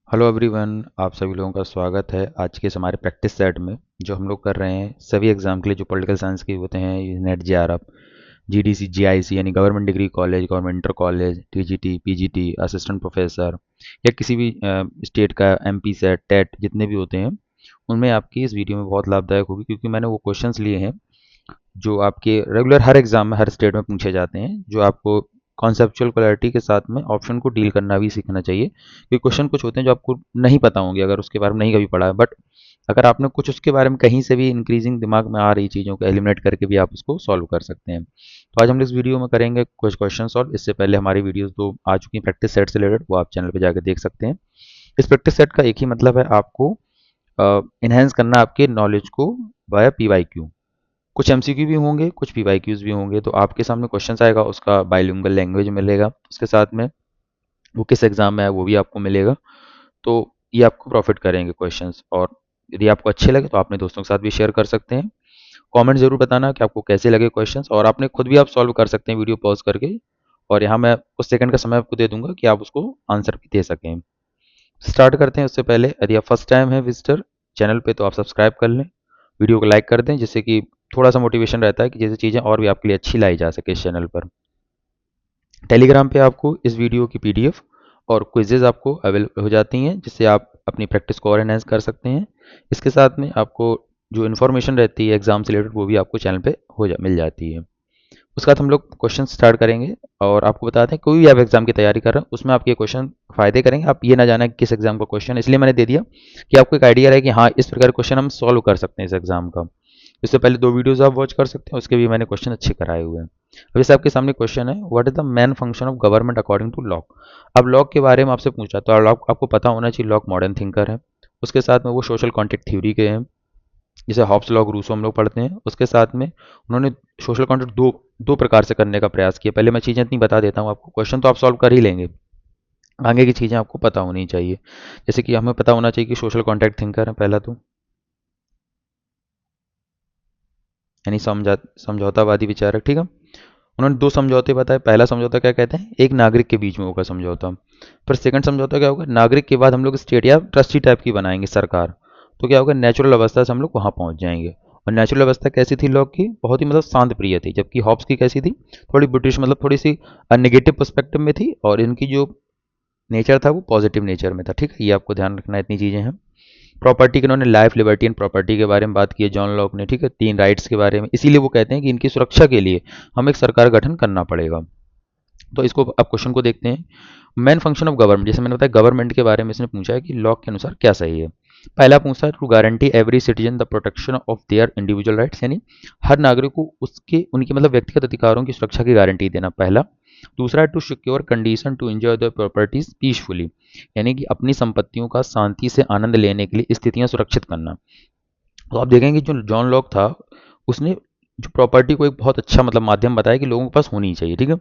Hello everyone, आप सभी लोगों का स्वागत है आज के इस हमारे प्रैक्टिस सेट में जो हम लोग कर रहे हैं सभी एग्जाम के लिए जो पॉलिटिकल साइंस के होते हैं। नेट जेआरएफ, जीडीसी, जीआईसी यानी government degree college, government inter college, TGT, PGT, assistant professor या किसी भी स्टेट का एमपी सेट, टेट जितने भी होते हैं उनमें आपकी इस वीडियो में बहुत लाभदायक होगी, क्योंकि मैंने वो क्वेश्चंस लिए हैं जो आपके रेगुलर हर एग्जाम में हर स्टेट में पूछे जाते हैं, जो आपको कॉन्सेप्चुअल क्लैरिटी के साथ में ऑप्शन को डील करना भी सीखना चाहिए। क्योंकि क्वेश्चन कुछ होते हैं जो आपको नहीं पता होंगे अगर उसके बारे में नहीं कभी पढ़ा है, बट अगर आपने कुछ उसके बारे में कहीं से भी इंक्रीजिंग दिमाग में आ रही चीज़ों को एलिमिनेट करके भी आप उसको सॉल्व कर सकते हैं। तो आज हम इस वीडियो में करेंगे कुछ क्वेश्चन सॉल्व। इससे पहले हमारी वीडियोस दो आ चुकी हैं प्रैक्टिस सेट से रिलेटेड, वो आप चैनल पर जाकर देख सकते हैं। इस प्रैक्टिस सेट का एक ही मतलब है, आपको इन्हेंस करना आपके नॉलेज को वाया पीवाईक्यू। कुछ एमसीक्यू भी होंगे, कुछ पीवाईक्यूज भी होंगे। तो आपके सामने क्वेश्चन आएगा, उसका बाइलिंगुअल लैंग्वेज मिलेगा उसके साथ में, वो किस एग्जाम में है वो भी आपको मिलेगा। तो ये आपको प्रॉफिट करेंगे क्वेश्चंस। और यदि आपको अच्छे लगे तो अपने दोस्तों के साथ भी शेयर कर सकते हैं। कमेंट जरूर बताना कि आपको कैसे लगे क्वेश्चंस, और आपने खुद भी आप सॉल्व कर सकते हैं वीडियो पॉज करके। और यहाँ मैं कुछ सेकंड का समय आपको दे दूंगा कि आप उसको आंसर भी दे सकें। स्टार्ट करते हैं। उससे पहले यदि आप फर्स्ट टाइम है विजिटर चैनल पे तो आप सब्सक्राइब कर लें, वीडियो को लाइक कर दें, जिससे कि थोड़ा सा मोटिवेशन रहता है कि जैसे चीज़ें और भी आपके लिए अच्छी लाई जा सके इस चैनल पर। टेलीग्राम पे आपको इस वीडियो की पीडीएफ और क्विजेज आपको अवेलेबल हो जाती हैं, जिससे आप अपनी प्रैक्टिस को और एनहेंस कर सकते हैं। इसके साथ में आपको जो इन्फॉर्मेशन रहती है एग्जाम से रिलेटेड वो भी आपको चैनल पे मिल जाती है। उसके बाद हम लोग क्वेश्चन स्टार्ट करेंगे। और आपको बताते हैं कोई भी आप एग्जाम की तैयारी कर रहे हैं उसमें आपके क्वेश्चन फायदे करेंगे। आप ये ना जाना कि किस एग्जाम का क्वेश्चन, इसलिए मैंने दे दिया कि आपको एक आइडिया रहे कि हाँ इस प्रकार क्वेश्चन हम सॉल्व कर सकते हैं इस एग्जाम का। इससे पहले दो वीडियोस आप वॉच कर सकते हैं, उसके भी मैंने क्वेश्चन अच्छे कराए हुए हैं। अब जैसे आपके सामने क्वेश्चन है, what is the main function of government according to Locke. अब लॉक के बारे में आपसे पूछा तो लॉक आपको पता होना चाहिए, लॉक मॉडर्न थिंकर है। उसके साथ में वो सोशल कॉन्ट्रैक्ट थ्योरी के हैं, जिसे हॉब्स लॉ रूसो हम लोग पढ़ते हैं। उसके साथ में उन्होंने सोशल कॉन्ट्रैक्ट दो दो प्रकार से करने का प्रयास किया। पहले मैं चीज़ें इतनी बता देता हूँ आपको, क्वेश्चन तो आप सॉल्व कर ही लेंगे, आगे की चीज़ें आपको पता होनी चाहिए। जैसे कि हमें पता होना चाहिए कि सोशल कॉन्ट्रैक्ट थिंकर है पहला, तो यानी समझौतावादी विचारक, ठीक है। उन्होंने दो समझौते बताए। पहला समझौता क्या कहते हैं, एक नागरिक के बीच में होगा समझौता। फिर सेकंड समझौता क्या होगा, नागरिक के बाद हम लोग स्टेट या ट्रस्टी टाइप की बनाएंगे सरकार। तो क्या होगा, नेचुरल अवस्था से हम लोग वहां पहुंच जाएंगे। और नेचुरल अवस्था कैसी थी लॉक की, बहुत ही मतलब शांत प्रिय थी, जबकि हॉब्स की कैसी थी, थोड़ी ब्रिटिश, मतलब थोड़ी सी नेगेटिव पर्सपेक्टिव में थी। और इनकी जो नेचर था वो पॉजिटिव नेचर में था, ठीक है। ये आपको ध्यान रखना, इतनी चीजें हैं। प्रॉपर्टी के उन्होंने लाइफ, लिबर्टी एंड प्रॉपर्टी के बारे में बात की है जॉन लॉक ने, ठीक है, तीन राइट्स के बारे में। इसीलिए वो कहते हैं कि इनकी सुरक्षा के लिए हमें एक सरकार गठन करना पड़ेगा। तो इसको अब क्वेश्चन को देखते हैं। मेन फंक्शन ऑफ गवर्नमेंट, जैसे मैंने बताया गवर्नमेंट के बारे में इसने पूछा है कि लॉ के अनुसार क्या सही है। पहला पूछता है to guarantee every citizen the protection of their individual rights, यानी हर नागरिक को उसके उनके मतलब व्यक्तिगत अधिकारों की सुरक्षा की गारंटी देना, पहला। दूसरा है to secure condition to enjoy the properties peacefully, यानी कि अपनी संपत्तियों का शांति से आनंद लेने के लिए स्थितियां सुरक्षित करना। तो आप देखेंगे जो जॉन लॉक था उसने जो प्रॉपर्टी को एक बहुत अच्छा मतलब माध्यम बताया कि लोगों के पास होनी चाहिए, ठीक है।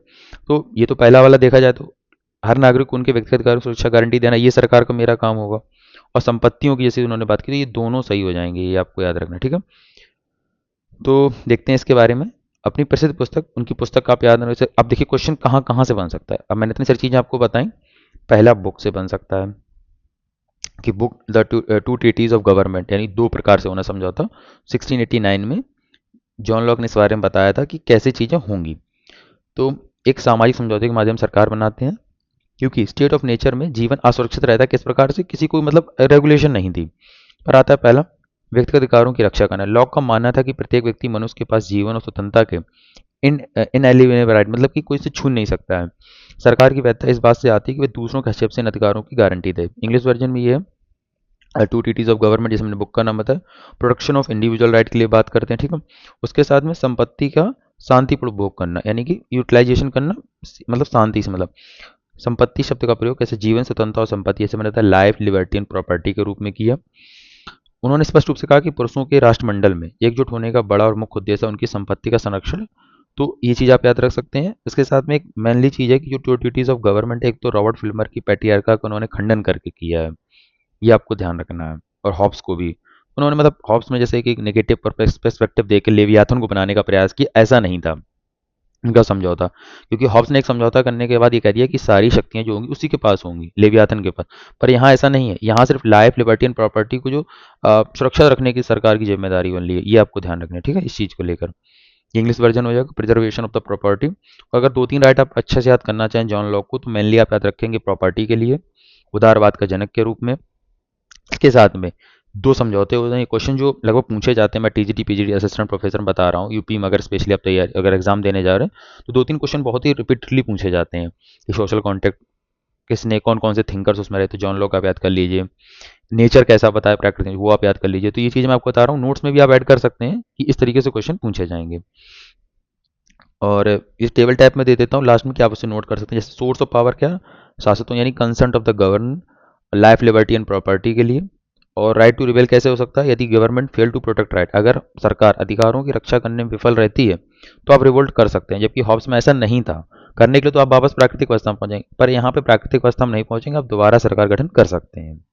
तो ये तो पहला वाला देखा जाए तो हर नागरिक को उनके व्यक्तिगत अधिकारों की सुरक्षा गारंटी देना, ये सरकार का मेरा काम होगा। और संपत्तियों की जैसे उन्होंने बात की, तो ये दोनों सही हो जाएंगे, ये आपको याद रखना, ठीक है। तो देखते हैं इसके बारे में। अपनी प्रसिद्ध पुस्तक, उनकी पुस्तक का आप याद रखना। अब देखिए क्वेश्चन कहाँ कहाँ से बन सकता है। अब मैंने इतनी सारी चीज़ें आपको बताई। पहला बुक से बन सकता है कि book the two treaties of government, यानी दो प्रकार से होना समझौता। 1689 में जॉन लॉक ने इस बारे में बताया था कि कैसे चीज़ें होंगी। तो एक सामाजिक समझौते के माध्यम से सरकार बनाते हैं, क्योंकि स्टेट ऑफ नेचर में जीवन असुरक्षित रहता है। किस प्रकार से, किसी को मतलब रेगुलेशन नहीं थी। पर आता है पहला, व्यक्तिगत अधिकारों की रक्षा करना। लॉक का मानना था कि प्रत्येक व्यक्ति मनुष्य के पास जीवन और स्वतंत्रता के इनएलिवेनेबल राइट, मतलब कि कोई इसे छू नहीं सकता है। सरकार की वैधता इस बात से आती है कि वे दूसरों के हस्तक्षेप से इन अधिकारों की गारंटी दे। इंग्लिश वर्जन में ये है टू टीटीज ऑफ गवर्नमेंट, जिसमें बुक का नाम बताया। प्रोटेक्शन ऑफ इंडिविजुअल राइट के लिए बात करते हैं, ठीक है। उसके साथ में संपत्ति का शांतिपूर्ण उपभोग करना, यानी कि यूटिलाइजेशन करना, मतलब शांति से, मतलब संपत्ति शब्द का प्रयोग कैसे, जीवन, स्वतंत्रता और संपत्ति, ऐसे मैंने बताया लाइफ, लिबर्टी एंड प्रॉपर्टी के रूप में किया। उन्होंने स्पष्ट रूप से कहा कि पुरुषों के राष्ट्रमंडल में एकजुट होने का बड़ा और मुख्य उद्देश्य है उनकी संपत्ति का संरक्षण। तो ये चीज़ आप याद रख सकते हैं। इसके साथ में एक मेनली चीज़ है कि जो टू ड्यूटीज ऑफ गवर्नमेंट है, एक तो रॉबर्ट फिल्मर की पैट्रियार्का का उन्होंने खंडन करके किया है, ये आपको ध्यान रखना है। और हॉब्स को भी उन्होंने मतलब हॉब्स में जैसे कि एक नेगेटिव पर्सपेक्टिव देकर लेवियाथन को बनाने का प्रयास किया, ऐसा नहीं था। इनका समझौता, क्योंकि हॉब्स ने एक समझौता करने के बाद ये कह दिया कि सारी शक्तियां जो होंगी उसी के पास होंगी, लेवियाथन के पास। पर यहाँ ऐसा नहीं है, यहाँ सिर्फ लाइफ, लिबर्टी एंड प्रॉपर्टी को जो सुरक्षा रखने की सरकार की जिम्मेदारी बन ली है, ये आपको ध्यान रखना है, ठीक है, इस चीज़ को लेकर। ये इंग्लिश वर्जन हो जाएगा, प्रिजर्वेशन ऑफ द प्रॉपर्टी। अगर दो तीन राइट आप अच्छे से याद करना चाहें जॉन लॉक को, तो मेनली आप याद रखेंगे प्रॉपर्टी के लिए, उदारवाद का जनक के रूप में। इसके साथ में दो समझौते होते हैं। ये क्वेश्चन जो लगभग पूछे जाते हैं, मैं टीजीटी पीजीटी असिस्टेंट प्रोफेसर में बता रहा हूँ, यूपी में अगर स्पेशली आप तैयार अगर एग्जाम देने जा रहे हैं तो दो तीन क्वेश्चन बहुत ही रिपीटडली पूछे जाते हैं कि सोशल कॉन्ट्रैक्ट किसने, कौन कौन से थिंकर्स उसमें रहते, जॉन लॉक आप याद कर लीजिए, नेचर कैसा बताया प्रकृति, वो आप याद कर लीजिए। तो ये चीज़ मैं आपको बता रहा हूँ, नोट्स में भी आप ऐड कर सकते हैं कि इस तरीके से क्वेश्चन पूछे जाएंगे। और इस टेबल टाइप में दे देता हूँ लास्ट में कि आप उसे नोट कर सकते हैं। जैसे सोर्स ऑफ पावर क्या, शासकों यानी consent of the govern, life, liberty and property के लिए। और राइट टू रिबेल कैसे हो सकता है, यदि government fail to protect right, अगर सरकार अधिकारों की रक्षा करने में विफल रहती है तो आप रिवोल्ट कर सकते हैं, जबकि हॉब्स में ऐसा नहीं था। करने के लिए तो आप वापस प्राकृतिक अवस्था में पहुंचेंगे, पर यहाँ पे प्राकृतिक अवस्था में नहीं पहुंचेंगे, आप दोबारा सरकार गठन कर सकते हैं।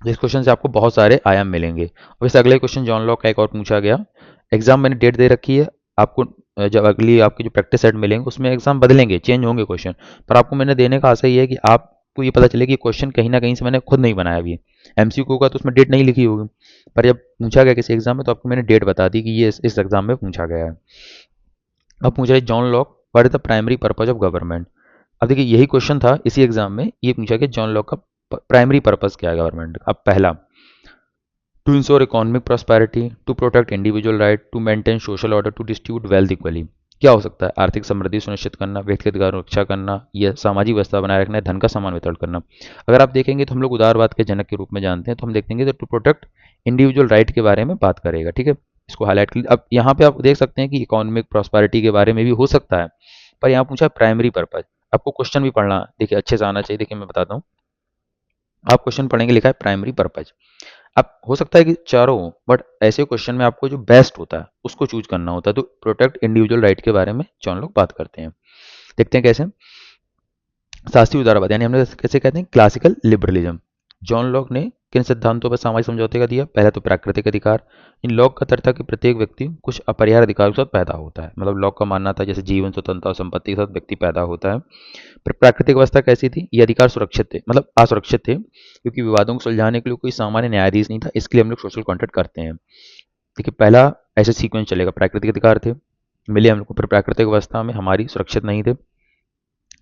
इस क्वेश्चन से आपको बहुत सारे आयाम मिलेंगे। अब इस अगले क्वेश्चन जॉन लॉक का एक और पूछा गया। एग्जाम मैंने डेट दे रखी है आपको, जब अगली आपकी जो प्रैक्टिस सेट मिलेंगे उसमें एग्जाम बदलेंगे, चेंज होंगे क्वेश्चन, पर आपको मैंने देने का आशा ये है कि आपको ये पता चले कि क्वेश्चन कहीं ना कहीं से मैंने खुद नहीं बनाया अभी। एमसीक्यू का तो उसमें डेट नहीं लिखी होगी, पर जब पूछा गया किसी एग्जाम में तो आपको मैंने डेट बता दी कि ये इस एग्जाम में पूछा गया है। अब पूछ रहे John Locke what is the primary purpose of government. अब देखिए यही क्वेश्चन था इसी एग्जाम में, ये पूछा कि जॉन लॉक का प्राइमरी पर्पज क्या है गवर्नमेंट का। अब पहला, to ensure economic prosperity, to protect individual right, to maintain social order, to distribute wealth equally. क्या हो सकता है, आर्थिक समृद्धि सुनिश्चित करना, व्यक्तिगत अधिकारों की रक्षा करना, या सामाजिक व्यवस्था बनाए रखना, धन का समान वितरण करना। अगर आप देखेंगे तो हम लोग उदारवाद के जनक के रूप में जानते हैं, तो हम देखेंगे तो टू प्रोटेक्ट इंडिविजुअल राइट के बारे में बात करेगा, ठीक है, इसको हाईलाइट कर। अब यहाँ पे आप देख सकते हैं कि इकोनॉमिक प्रॉस्पेरिटी के बारे में भी हो सकता है, पर यहाँ पूछा प्राइमरी पर्पज। आपको क्वेश्चन भी पढ़ना देखिए अच्छे से आना चाहिए। देखिए मैं बताता हूँ, आप क्वेश्चन पढ़ेंगे, लिखा है प्राइमरी पर्पज। अब हो सकता है कि चारों हो, बट ऐसे क्वेश्चन में आपको जो बेस्ट होता है उसको चूज करना होता है। तो प्रोटेक्ट इंडिविजुअल राइट के बारे में जॉन लोग बात करते हैं। देखते हैं कैसे। शास्त्रीय उदारवाद यानी हमने कैसे कहते हैं क्लासिकल लिबरलिज्म। जॉन लॉक ने किन सिद्धांतों पर सामाजिक समझौते का दिया, पहला तो प्राकृतिक अधिकार। इन लॉक का तर्क था कि प्रत्येक व्यक्ति कुछ अपरिहार्य अधिकारों के साथ पैदा होता है, मतलब लॉक का मानना था जैसे जीवन, स्वतंत्रता और संपत्ति के साथ व्यक्ति पैदा होता है। फिर प्राकृतिक अवस्था कैसी थी, ये अधिकार सुरक्षित थे, मतलब असुरक्षित थे, क्योंकि विवादों को सुलझाने के लिए कोई सामान्य न्यायाधीश नहीं था, इसके लिए हम लोग सोशल कॉन्ट्रैक्ट करते हैं। देखिए पहला ऐसे सीक्वेंस चलेगा, प्राकृतिक अधिकार थे, मिले हम लोग को, फिर प्राकृतिक अवस्था में हमारी सुरक्षित नहीं थे।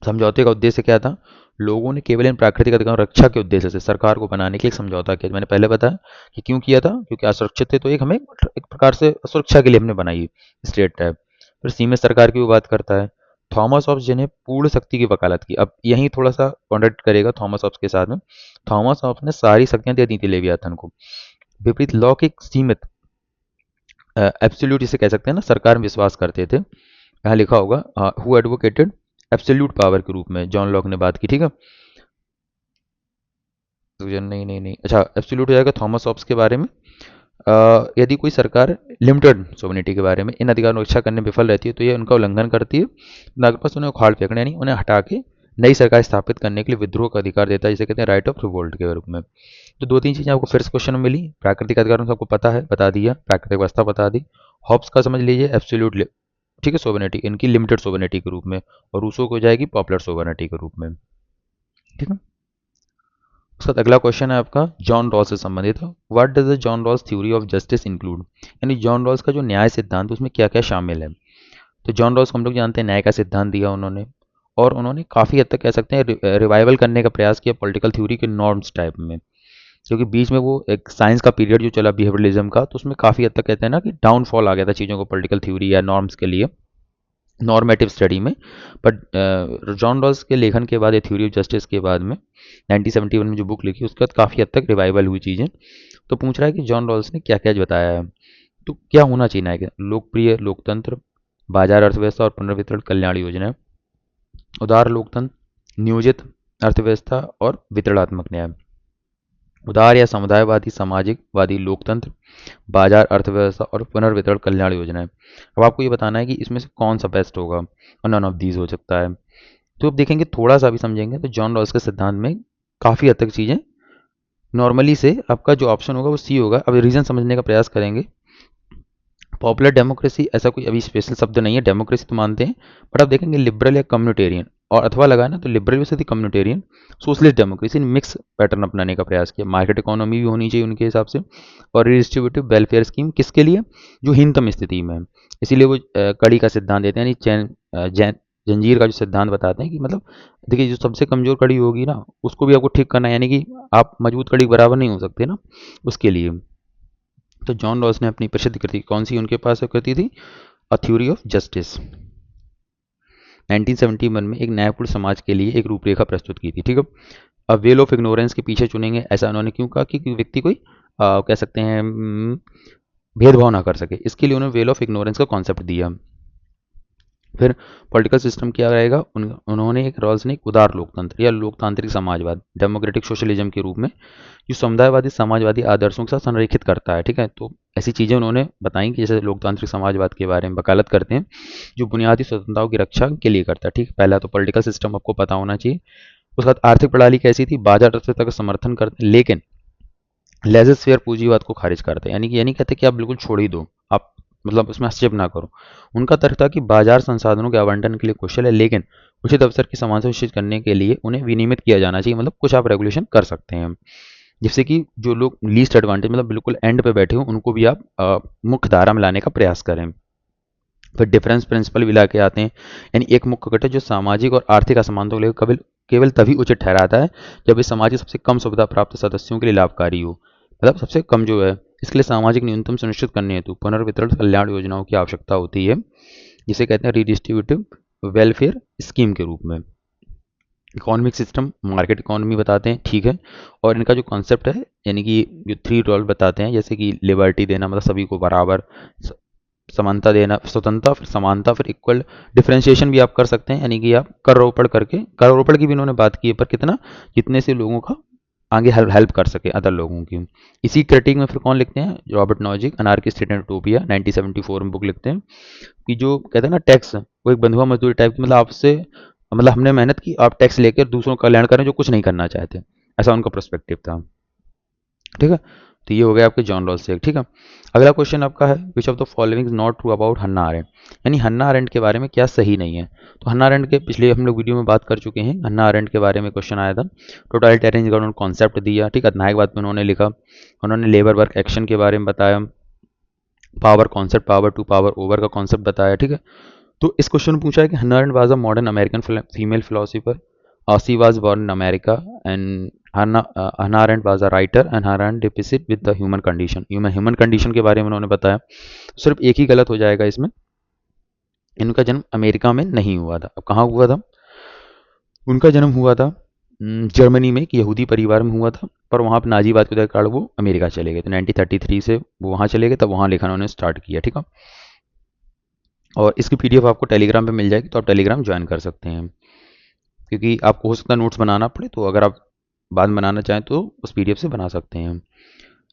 समझौते का उद्देश्य क्या था, लोगों ने केवल इन प्राकृतिक अधिकारों की रक्षा के उद्देश्य से सरकार को बनाने के लिए एक समझौता किया। मैंने पहले बताया कि क्यों किया था, क्योंकि असुरक्षित थे, तो एक हमें एक प्रकार से सुरक्षा के लिए हमने बनाई स्टेट टाइप। फिर सीमित सरकार की भी बात करता है। थॉमस हॉब्स जिन्हें पूर्ण शक्ति की वकालत की, अब यही थोड़ा सा कॉन्ट्रैक्ट करेगा थॉमस हॉब्स के साथ में। थॉमस हॉब्स ने सारी शक्तियां दे दी थी लेवियाथन को, विपरीत लॉ के एक सीमित एब्सोल्यूट जिसे कह सकते हैं ना, सरकार में विश्वास करते थे। यहाँ लिखा होगा हु एडवोकेटेड एब्सोल्यूट पावर के रूप में जॉन लॉक ने बात की, ठीक है। नहीं नहीं नहीं, अच्छा एब्सोल्यूट हो जाएगा थॉमस हॉब्स के बारे में। यदि कोई सरकार लिमिटेड सोवरेनिटी के बारे में इन अधिकारों की रक्षा करने में विफल रहती है तो ये उनका उल्लंघन करती है। नागरिक पास उन्हें उखाड़ फेंकने यानी उन्हें हटा के नई सरकार स्थापित करने के लिए विद्रोह का अधिकार देता है, जिसे कहते हैं राइट ऑफ रिवोल्ट के रूप में। तो दो तीन चीजें आपको फिर क्वेश्चन में मिली, प्राकृतिक अधिकारों का आपको पता है, बता दिया, प्राकृतिक अवस्था बता दी। हॉब्स का समझ लीजिए एब्सोल्यूट, ठीक है, सोवरेनिटी, इनकी लिमिटेड सोवरेनिटी के रूप में, और रूसो को जाएगी पॉपुलर सोवरेनिटी के रूप में, ठीक है। उसके बाद अगला क्वेश्चन है आपका जॉन रॉल्स से संबंधित है। What does the John Rawls theory of justice include, यानी जॉन रॉल्स का जो न्याय सिद्धांत उसमें क्या क्या शामिल है। तो जॉन रॉल्स को हम लोग जानते हैं, न्याय का सिद्धांत दिया उन्होंने, और उन्होंने काफ़ी हद तक कह सकते हैं रिवाइवल करने का प्रयास किया पॉलिटिकल थ्योरी के नॉर्म्स टाइप में, क्योंकि बीच में वो एक साइंस का पीरियड जो चला बिहेवियरलिज्म का, तो उसमें काफ़ी हद तक कहते हैं ना कि डाउनफॉल आ गया था चीज़ों को पॉलिटिकल थ्योरी या नॉर्म्स के लिए, नॉर्मेटिव स्टडी में। बट जॉन रॉल्स के लेखन के बाद, थ्योरी ऑफ जस्टिस के बाद में 1971 में जो बुक लिखी, उसके बाद काफ़ी हद तक रिवाइवल हुई चीज़ें। तो पूछ रहा है कि जॉन रॉल्स ने क्या क्या बताया है, तो क्या होना चाहिए न्याय, लोकप्रिय लोकतंत्र, बाजार अर्थव्यवस्था और पुनर्वितरण कल्याण योजना, उदार लोकतंत्र, नियोजित अर्थव्यवस्था और वितरणात्मक न्याय, उदार या समुदायवादी सामाजिकवादी लोकतंत्र, बाजार अर्थव्यवस्था और पुनर्वितरण कल्याण योजनाएं। अब आपको ये बताना है कि इसमें से कौन सा बेस्ट होगा, और नन ऑफ दीज हो सकता है। तो अब देखेंगे, थोड़ा सा भी समझेंगे तो जॉन रॉल्स के सिद्धांत में काफ़ी हद तक चीज़ें नॉर्मली से आपका जो ऑप्शन होगा वो सी होगा। अब रीज़न समझने का प्रयास करेंगे। पॉपुलर डेमोक्रेसी ऐसा कोई अभी स्पेशल शब्द नहीं है, डेमोक्रेसी तो मानते हैं, बट आप देखेंगे लिबरल या कम्युनिटेरियन, और अथवा लगा ना तो लिबरल भी सही, communitarian, socialist democracy, mix pattern अपनाने का प्रयास किया। मार्केट इकोनॉमी भी होनी चाहिए उनके हिसाब से, और रिडिस्ट्रीब्यूटिव वेलफेयर स्कीम किसके लिए, जो हीनतम स्थिति में है। इसीलिए वो कड़ी का सिद्धांत देते हैं, यानी जंजीर का जो सिद्धांत बताते हैं कि मतलब देखिए जो सबसे कमजोर कड़ी होगी ना उसको भी आपको ठीक करना है, यानी कि आप मजबूत कड़ी बराबर नहीं हो सकते ना, उसके लिए। तो जॉन रॉस ने अपनी प्रसिद्ध कृति, कौन सी उनके पास कृति थी, अ थ्योरी ऑफ जस्टिस, 1971 में एक न्यायपूर्ण समाज के लिए एक रूपरेखा प्रस्तुत की थी, ठीक है। अब वेल ऑफ इग्नोरेंस के पीछे चुनेंगे, ऐसा उन्होंने क्यों कहा कि व्यक्ति कोई कह सकते हैं भेदभाव ना कर सके, इसके लिए उन्होंने वेल ऑफ इग्नोरेंस का कॉन्सेप्ट दिया। फिर पॉलिटिकल सिस्टम क्या रहेगा, उन्होंने एक रॉल्स ने एक उदार लोकतंत्र या लोकतांत्रिक समाजवाद, डेमोक्रेटिक सोशलिज्म के रूप में, जो समुदायवादी समाजवादी आदर्शों के साथ संरेखित करता है, ठीक है। तो ऐसी चीज़ें उन्होंने बताई कि जैसे लोकतांत्रिक समाजवाद के बारे में वकालत करते हैं, जो बुनियादी स्वतंत्रताओं की रक्षा के लिए करता है, ठीक। पहला तो पॉलिटिकल सिस्टम आपको पता होना चाहिए। उसके बाद आर्थिक प्रणाली कैसी थी, बाजार अर्थव्यवस्था का समर्थन करते हैं, लेकिन लेजर फेयर पूंजीवाद को खारिज करते हैं, यानी कि ये नहीं कहते कि आप बिल्कुल छोड़ ही दो, आप मतलब उसमें हस्तक्षेप ना करो। उनका तर्क था कि बाजार संसाधनों के आवंटन के लिए कुशल है, लेकिन उचित अवसर की समानता सुनिश्चित करने के लिए उन्हें विनियमित किया जाना चाहिए, मतलब कुछ आप रेगुलेशन कर सकते हैं, जिससे कि जो लोग लीस्ट एडवांटेज मतलब बिल्कुल एंड पे बैठे हो उनको भी आप मुख्य धारा में लाने का प्रयास करें। फिर डिफरेंस प्रिंसिपल भी ला के आते हैं, यानी एक मुख्य घटक जो सामाजिक और आर्थिक असमानता को लेकर केवल केवल तभी उचित ठहराता है जब इस समाज के सबसे कम सुविधा प्राप्त सदस्यों के लिए लाभकारी हो, मतलब सबसे कम जो है, इसके लिए सामाजिक न्यूनतम सुनिश्चित करने हेतु पुनर्वितरण कल्याण योजनाओं की आवश्यकता होती है, जिसे कहते हैं रिडिस्ट्रीब्यूटिव वेलफेयर स्कीम के रूप में। इकोनॉमिक सिस्टम मार्केट इकोनॉमी बताते हैं, ठीक है। और इनका जो कॉन्सेप्ट है, यानी कि जो थ्री रोल बताते हैं, जैसे कि लिबर्टी देना, मतलब सभी को बराबर, समानता देना, स्वतंत्रता, फिर समानता, फिर इक्वल, डिफरेंशिएशन भी आप कर सकते हैं, यानी कि आप कर रोपड़ करके, कर रोपड़ की भी इन्होंने बात की है, पर कितना, जितने से लोगों का आगे हेल्प कर सके अदर लोगों की। इसी क्रिटिक में फिर कौन लिखते हैं, Robert Nozick, anarchy state and utopia, 1974 में बुक लिखते हैं, कि जो कहते हैं ना टैक्स, वो एक बंधुआ मजदूरी टाइप की, मतलब आपसे, मतलब हमने मेहनत की, आप टैक्स लेकर दूसरों का कल्याण करें जो कुछ नहीं करना चाहते, ऐसा उनका पर्सपेक्टिव था, ठीक है। तो ये हो गया आपके जॉन रॉल्स से, ठीक है। अगला क्वेश्चन आपका है, which of the following is not true about Hannah Arendt, यानी हन्ना अरेंट के बारे में क्या सही नहीं है। तो हन्ना अरेंट के पिछले हम लोग वीडियो में बात कर चुके हैं, हन्ना अरेंट के बारे में क्वेश्चन आया था, टोटलिटेरियन गवर्नमेंट कॉन्सेप्ट दिया, ठीक है, नायकवाद में उन्होंने लिखा, उन्होंने लेबर वर्क एक्शन के बारे में बताया, power concept, power to power over का कॉन्सेप्ट बताया, ठीक है। तो इस क्वेश्चन में पूछा है कि Hannah Arendt was a modern American female philosopher, she was born in America, and Hannah Arendt was a writer, and Hannah Arendt depicted with the human condition, human condition के बारे में उन्होंने बताया। सिर्फ एक ही गलत हो जाएगा इसमें, इनका जन्म अमेरिका में नहीं हुआ था। अब कहाँ हुआ था, उनका जन्म हुआ था जर्मनी में, एक यहूदी परिवार में हुआ था, पर वहाँ पर नाजीवाद के कारण वो अमेरिका चले गए, तो 1933 से वो वहाँ चले गए, तब वहाँ लिखना उन्होंने स्टार्ट किया, ठीक है। और इसकी पीडीएफ आपको टेलीग्राम पे मिल जाएगी, तो आप टेलीग्राम ज्वाइन कर सकते हैं, क्योंकि आपको हो सकता है नोट्स बनाना पड़े, तो अगर आप बाद में बनाना चाहें तो उस पीडीएफ से बना सकते हैं।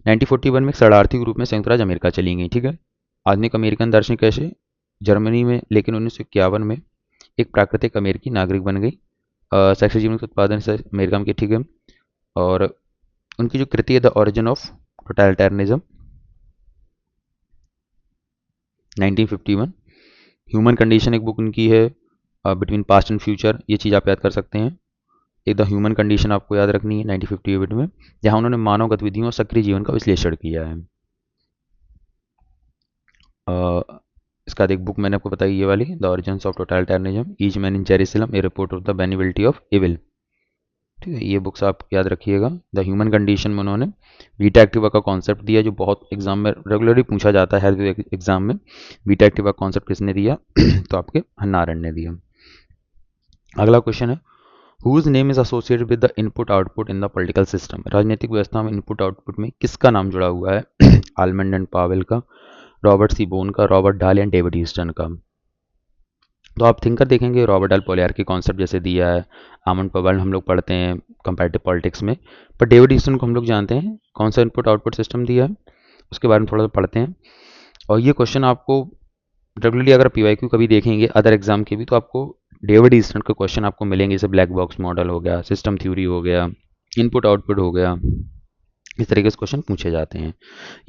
1941 में एक शरणार्थी के रूप में संयुक्त राज्य अमेरिका चली गई, ठीक है। आधुनिक अमेरिकन दार्शनिक कैसे, जर्मनी में, लेकिन 1951 में एक प्राकृतिक अमेरिकी नागरिक बन गई, शैक्षिक जीवन के उत्पादन से अमेरिका में, ठीक है। और उनकी जो कृति है the origin of totalitarianism, 1951, human condition एक बुक उनकी है, बिटवीन पास्ट एंड फ्यूचर, ये चीज़ आप याद कर सकते हैं। एक द ह्यूमन कंडीशन आपको याद रखनी है 1958 में, जहाँ उन्होंने मानव गतिविधियों और सक्रिय जीवन का विश्लेषण किया है। इसका एक बुक मैंने आपको बताई, ये वाली, the origins of totalitarianism, Eichmann in Jerusalem, a report of the banality of evil, ठीक है। ये बुक्स आप याद रखिएगा। द ह्यूमन कंडीशन में उन्होंने बीटा एक्टिवा का कॉन्सेप्ट दिया, जो बहुत एग्जाम में रेगुलरली पूछा जाता है, हर एग्जाम में। बीटा एक्टिवा कॉन्सेप्ट किसने दिया तो आपके हन्ना अरेंट ने दिया। अगला क्वेश्चन है, whose name is associated with the input output in the political system, राजनीतिक व्यवस्था में इनपुट आउटपुट में किसका नाम जुड़ा हुआ है आलमंड एंड पावेल का, रॉबर्ट सी बोन का, रॉबर्ट डाल या डेविड ह्यूस्टन का। तो आप थिंकर देखेंगे, रॉबर्ट डाल पोलियार की कॉन्सेप्ट जैसे दिया है, आमंड पवर्ल हम लोग पढ़ते हैं कंपैरेटिव पॉलिटिक्स में, पर डेविड ह्यूस्टन को हम लोग जानते हैं कौन सा इनपुट आउटपुट सिस्टम दिया है, उसके बारे में थोड़ा सा पढ़ते हैं। और ये क्वेश्चन आपको रेगुलरली अगर पीवाईक्यू कभी देखेंगे अदर एग्जाम के भी, तो आपको डेविड ईस्टर्न के क्वेश्चन आपको मिलेंगे, जैसे ब्लैक बॉक्स मॉडल हो गया, सिस्टम थ्योरी हो गया, इनपुट आउटपुट हो गया, इस तरीके से क्वेश्चन पूछे जाते हैं।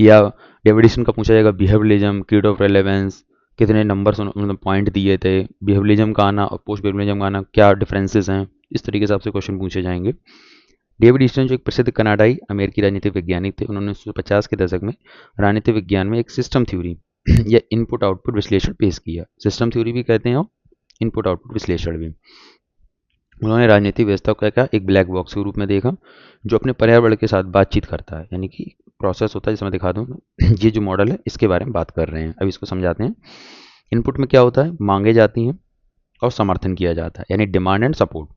या डेविडेशन का पूछा जाएगा बिहेवियरलिज्म, क्रीड ऑफ रेलेवेंस, कितने नंबर मतलब पॉइंट दिए थे, बिहेवियरलिज्म का आना और पोस्ट बिहेवियरलिज्म का आना, क्या डिफरेंसेस हैं, इस तरीके से आपसे क्वेश्चन पूछे जाएंगे। डेविड ईस्टन जो एक प्रसिद्ध कनाडाई अमेरिकी राजनीतिक वैज्ञानिक थे, उन्होंने 1950 के दशक में राजनीतिक विज्ञान में एक सिस्टम थ्योरी या इनपुट आउटपुट विश्लेषण पेश किया। सिस्टम थ्योरी भी कहते हैं और इनपुट आउटपुट विश्लेषण भी। उन्होंने राजनीतिक व्यवस्था को क्या एक ब्लैक बॉक्स के रूप में देखा जो अपने पर्यावरण के साथ बातचीत करता है, यानी कि प्रोसेस होता है जिसमें दिखा दूँ ये जो मॉडल है इसके बारे में बात कर रहे हैं। अब इसको समझाते हैं। इनपुट में क्या होता है, मांगे जाती हैं और समर्थन किया जाता है, यानी डिमांड एंड सपोर्ट।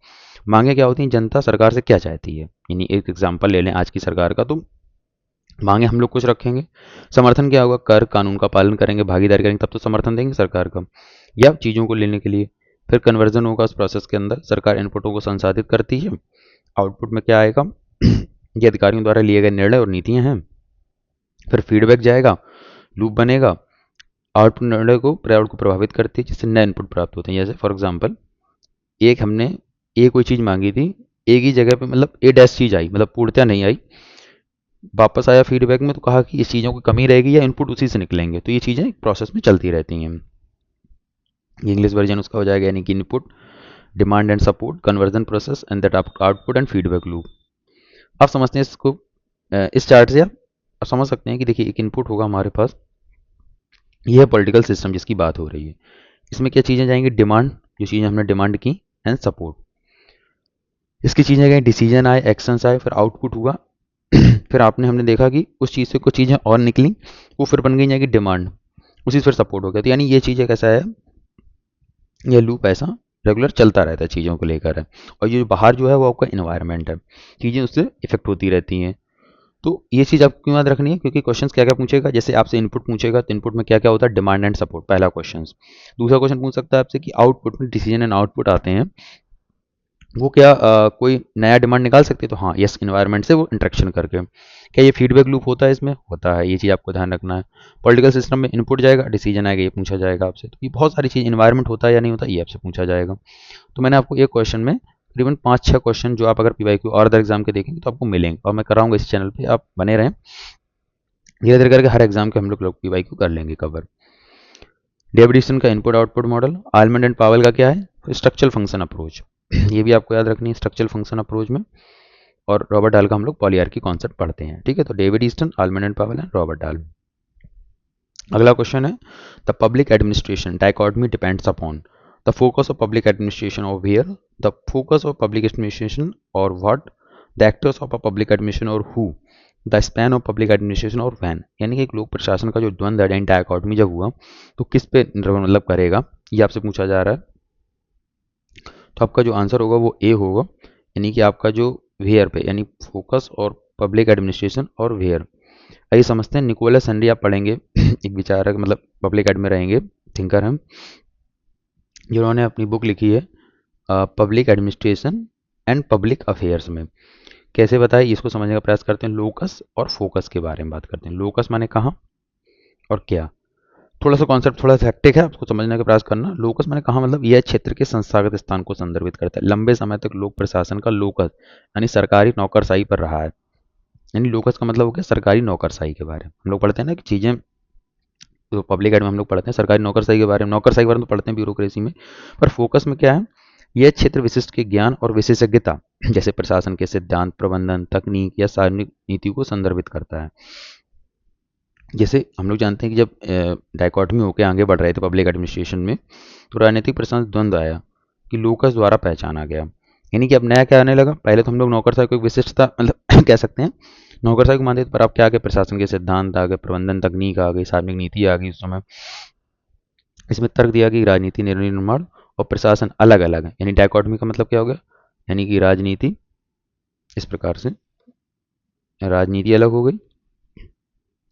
मांगे क्या होती हैं, जनता सरकार से क्या चाहती है, यानी एक एग्जांपल ले लें आज की सरकार का, तो मांगे हम लोग कुछ रखेंगे। समर्थन क्या होगा, कर कानून का पालन करेंगे, भागीदारी करेंगे, तब तो समर्थन देंगे सरकार का, या चीज़ों को लेने के लिए। फिर कन्वर्जन होगा उस प्रोसेस के अंदर, सरकार इनपुटों को संसाधित करती है। आउटपुट में क्या आएगा, ये अधिकारियों द्वारा लिए गए निर्णय और नीतियां हैं। फिर फीडबैक जाएगा, लूप बनेगा, आउटपुट निर्णय को पर्यावरण को प्रभावित करती है जिससे नए इनपुट प्राप्त होते हैं। जैसे फॉर एग्जाम्पल एक हमने ए कोई चीज़ मांगी थी, ए की जगह पे मतलब ए डैश चीज़ आई, मतलब पूर्णतः नहीं आई, वापस आया फीडबैक में तो कहा कि इस चीज़ों की कमी रहेगी या इनपुट उसी से निकलेंगे। तो ये चीज़ें प्रोसेस में चलती रहती हैं। इंग्लिश वर्जन उसका हो जाएगा, यानी कि input, demand and support, conversion process and that output and feedback loop. आप समझते हैं इसको, इस चार्ट से आप समझ सकते हैं कि देखिए एक इनपुट होगा हमारे पास, यह है पॉलिटिकल सिस्टम जिसकी बात हो रही है। इसमें क्या चीज़ें जाएंगी, डिमांड, जो चीज़ें हमने डिमांड की, एंड सपोर्ट। इसकी चीज़ें गई, डिसीजन आए, एक्शंस आए, फिर आउटपुट हुआ। फिर आपने हमने देखा कि उस चीज़ से कुछ चीज़ें और निकली, वो फिर बन गई जाएगी डिमांड, उसी से फिर सपोर्ट हो गया। तो यानी ये चीज़ें कैसा है, ये लूप ऐसा रेगुलर चलता रहता है चीज़ों को लेकर है। और ये जो बाहर जो है वो आपका इन्वायरमेंट है, चीज़ें उससे इफेक्ट होती रहती हैं। तो ये चीज़ आपको क्यों याद रखनी है, क्योंकि क्वेश्चंस क्या क्या पूछेगा, जैसे आपसे इनपुट पूछेगा तो इनपुट में क्या क्या होता है, डिमांड एंड सपोर्ट, पहला क्वेश्चन। दूसरा क्वेश्चन पूछ सकता है आपसे कि आउटपुट में डिसीजन एंड आउटपुट आते हैं, वो क्या कोई नया डिमांड निकाल सकते हैं, तो हाँ यस, इन्वायरमेंट से वो इंटरेक्शन करके। क्या ये फीडबैक लूप होता है, इसमें होता है, ये चीज़ आपको ध्यान रखना है। पॉलिटिकल सिस्टम में इनपुट जाएगा, डिसीजन आएगा, ये पूछा जाएगा आपसे। तो ये बहुत सारी चीज़, इन्वायरमेंट होता है या नहीं होता, ये आपसे पूछा जाएगा। तो मैंने आपको एक क्वेश्चन में तकरीबन 5-6 क्वेश्चन जो आप अगर पीवाईक्यू और अदर एग्जाम के देखेंगे तो आपको मिलेंगे, और मैं कराऊंगा इस चैनल पे, आप बने रहें। धीरे धीरे करके हर एग्जाम के हम लोग पीवाईक्यू कर लेंगे कवर। डेविडेशन का input output model, Almond and Powell का क्या है, स्ट्रक्चरल फंक्शन अप्रोच, ये भी आपको याद रखनी है स्ट्रक्चरल फंक्शन अप्रोच में। और रॉबर्ट डाल का हम लोग पॉलीआर्की कॉन्सेप्ट पढ़ते हैं, ठीक है। तो David Easton, Almond and Powell and Robert Dahl. अगला क्वेश्चन है, the public administration dichotomy depends upon the focus of public administration और where, the focus of public administration और what, the actors of a public administration और who, the span of public administration और when. यानी कि एक लोक प्रशासन का जो द्वंद है, डाइकोटमी जब हुआ तो किस पे निर्भर मतलब करेगा, ये आपसे पूछा जा रहा है। तो आपका जो आंसर होगा वो ए होगा, यानी कि आपका जो वेयर पे, यानी फोकस और पब्लिक एडमिनिस्ट्रेशन और वेयर। आइए समझते हैं, निकोलस हेनरी आप पढ़ेंगे एक विचारक, मतलब पब्लिक एड में रहेंगे, थिंकर हैं, जिन्होंने अपनी बुक लिखी है public administration and public affairs में। कैसे बताए, इसको समझने का प्रयास करते हैं। लोकस और फोकस के बारे में बात करते हैं। लोकस माने कहाँ और क्या, थोड़ा सा कॉन्सेप्ट थोड़ा सा हेक्टिक है, आपको समझने का प्रयास करना। लोकस माने कहाँ, मतलब यह क्षेत्र के संस्थागत स्थान को संदर्भित करता है। लंबे समय तक लोक प्रशासन का लोकस यानी सरकारी नौकरशाही पर रहा है, यानी लोकस का मतलब हो गया सरकारी नौकरशाही के बारे में। हम लोग पढ़ते हैं ना कि चीज़ें, तो पब्लिक एड में हम लोग पढ़ते हैं सरकारी नौकरशाही के बारे में, नौकरशाही के बारे में तो पढ़ते हैं ब्यूरोक्रेसी में। पर फोकस में क्या है, यह क्षेत्र विशिष्ट के ज्ञान और विशेषज्ञता, जैसे प्रशासन के सिद्धांत, प्रबंधन, तकनीक या सार्वजनिक नीति को संदर्भित करता है। जैसे हम लोग जानते हैं कि जब डाइकोटमी होकर आगे बढ़ रहे थे पब्लिक एडमिनिस्ट्रेशन में, तो राजनीतिक प्रशासन द्वंद्व आया कि लोकस द्वारा पहचाना गया। यानी कि अब नया क्या आने लगा, पहले तो हम लोग नौकरशाही को एक विशिष्टता मतलब कह सकते हैं, नौकरशाही को मानते थे, पर अब क्या आ गए, प्रशासन के सिद्धांत आ गए, प्रबंधन तकनीक आ गई, सार्वजनिक नीति आ गई उस समय। इसमें तर्क दिया कि राजनीति, निर्णय निर्माण और प्रशासन अलग अलग है। यानी डायकोटमी का मतलब क्या हो गया, यानी कि राजनीति इस प्रकार से, राजनीति अलग हो गई,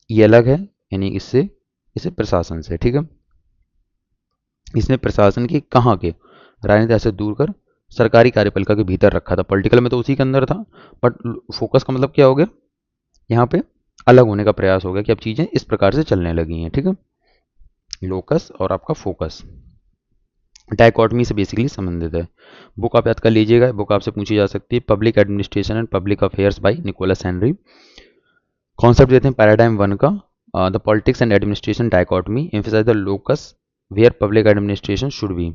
ये अलग है, यानी इससे इसे प्रशासन से, ठीक है। इसने प्रशासन की कहाँ के, राजनीति से दूर कर सरकारी कार्यपालिका के भीतर रखा था। पॉलिटिकल में तो उसी के अंदर था, बट फोकस का मतलब क्या हो गया, यहाँ पे अलग होने का प्रयास हो गया कि अब चीज़ें इस प्रकार से चलने लगी हैं, ठीक है। लोकस और आपका फोकस डायकोटमी से बेसिकली संबंधित है। बुक आप याद कर लीजिएगा, बुक आपसे पूछी जा सकती है, public administration and public affairs by Nicholas Henry. Concept देते हैं पैराडाइम वन का, the politics and administration dichotomy emphasize the locus where public administration should be.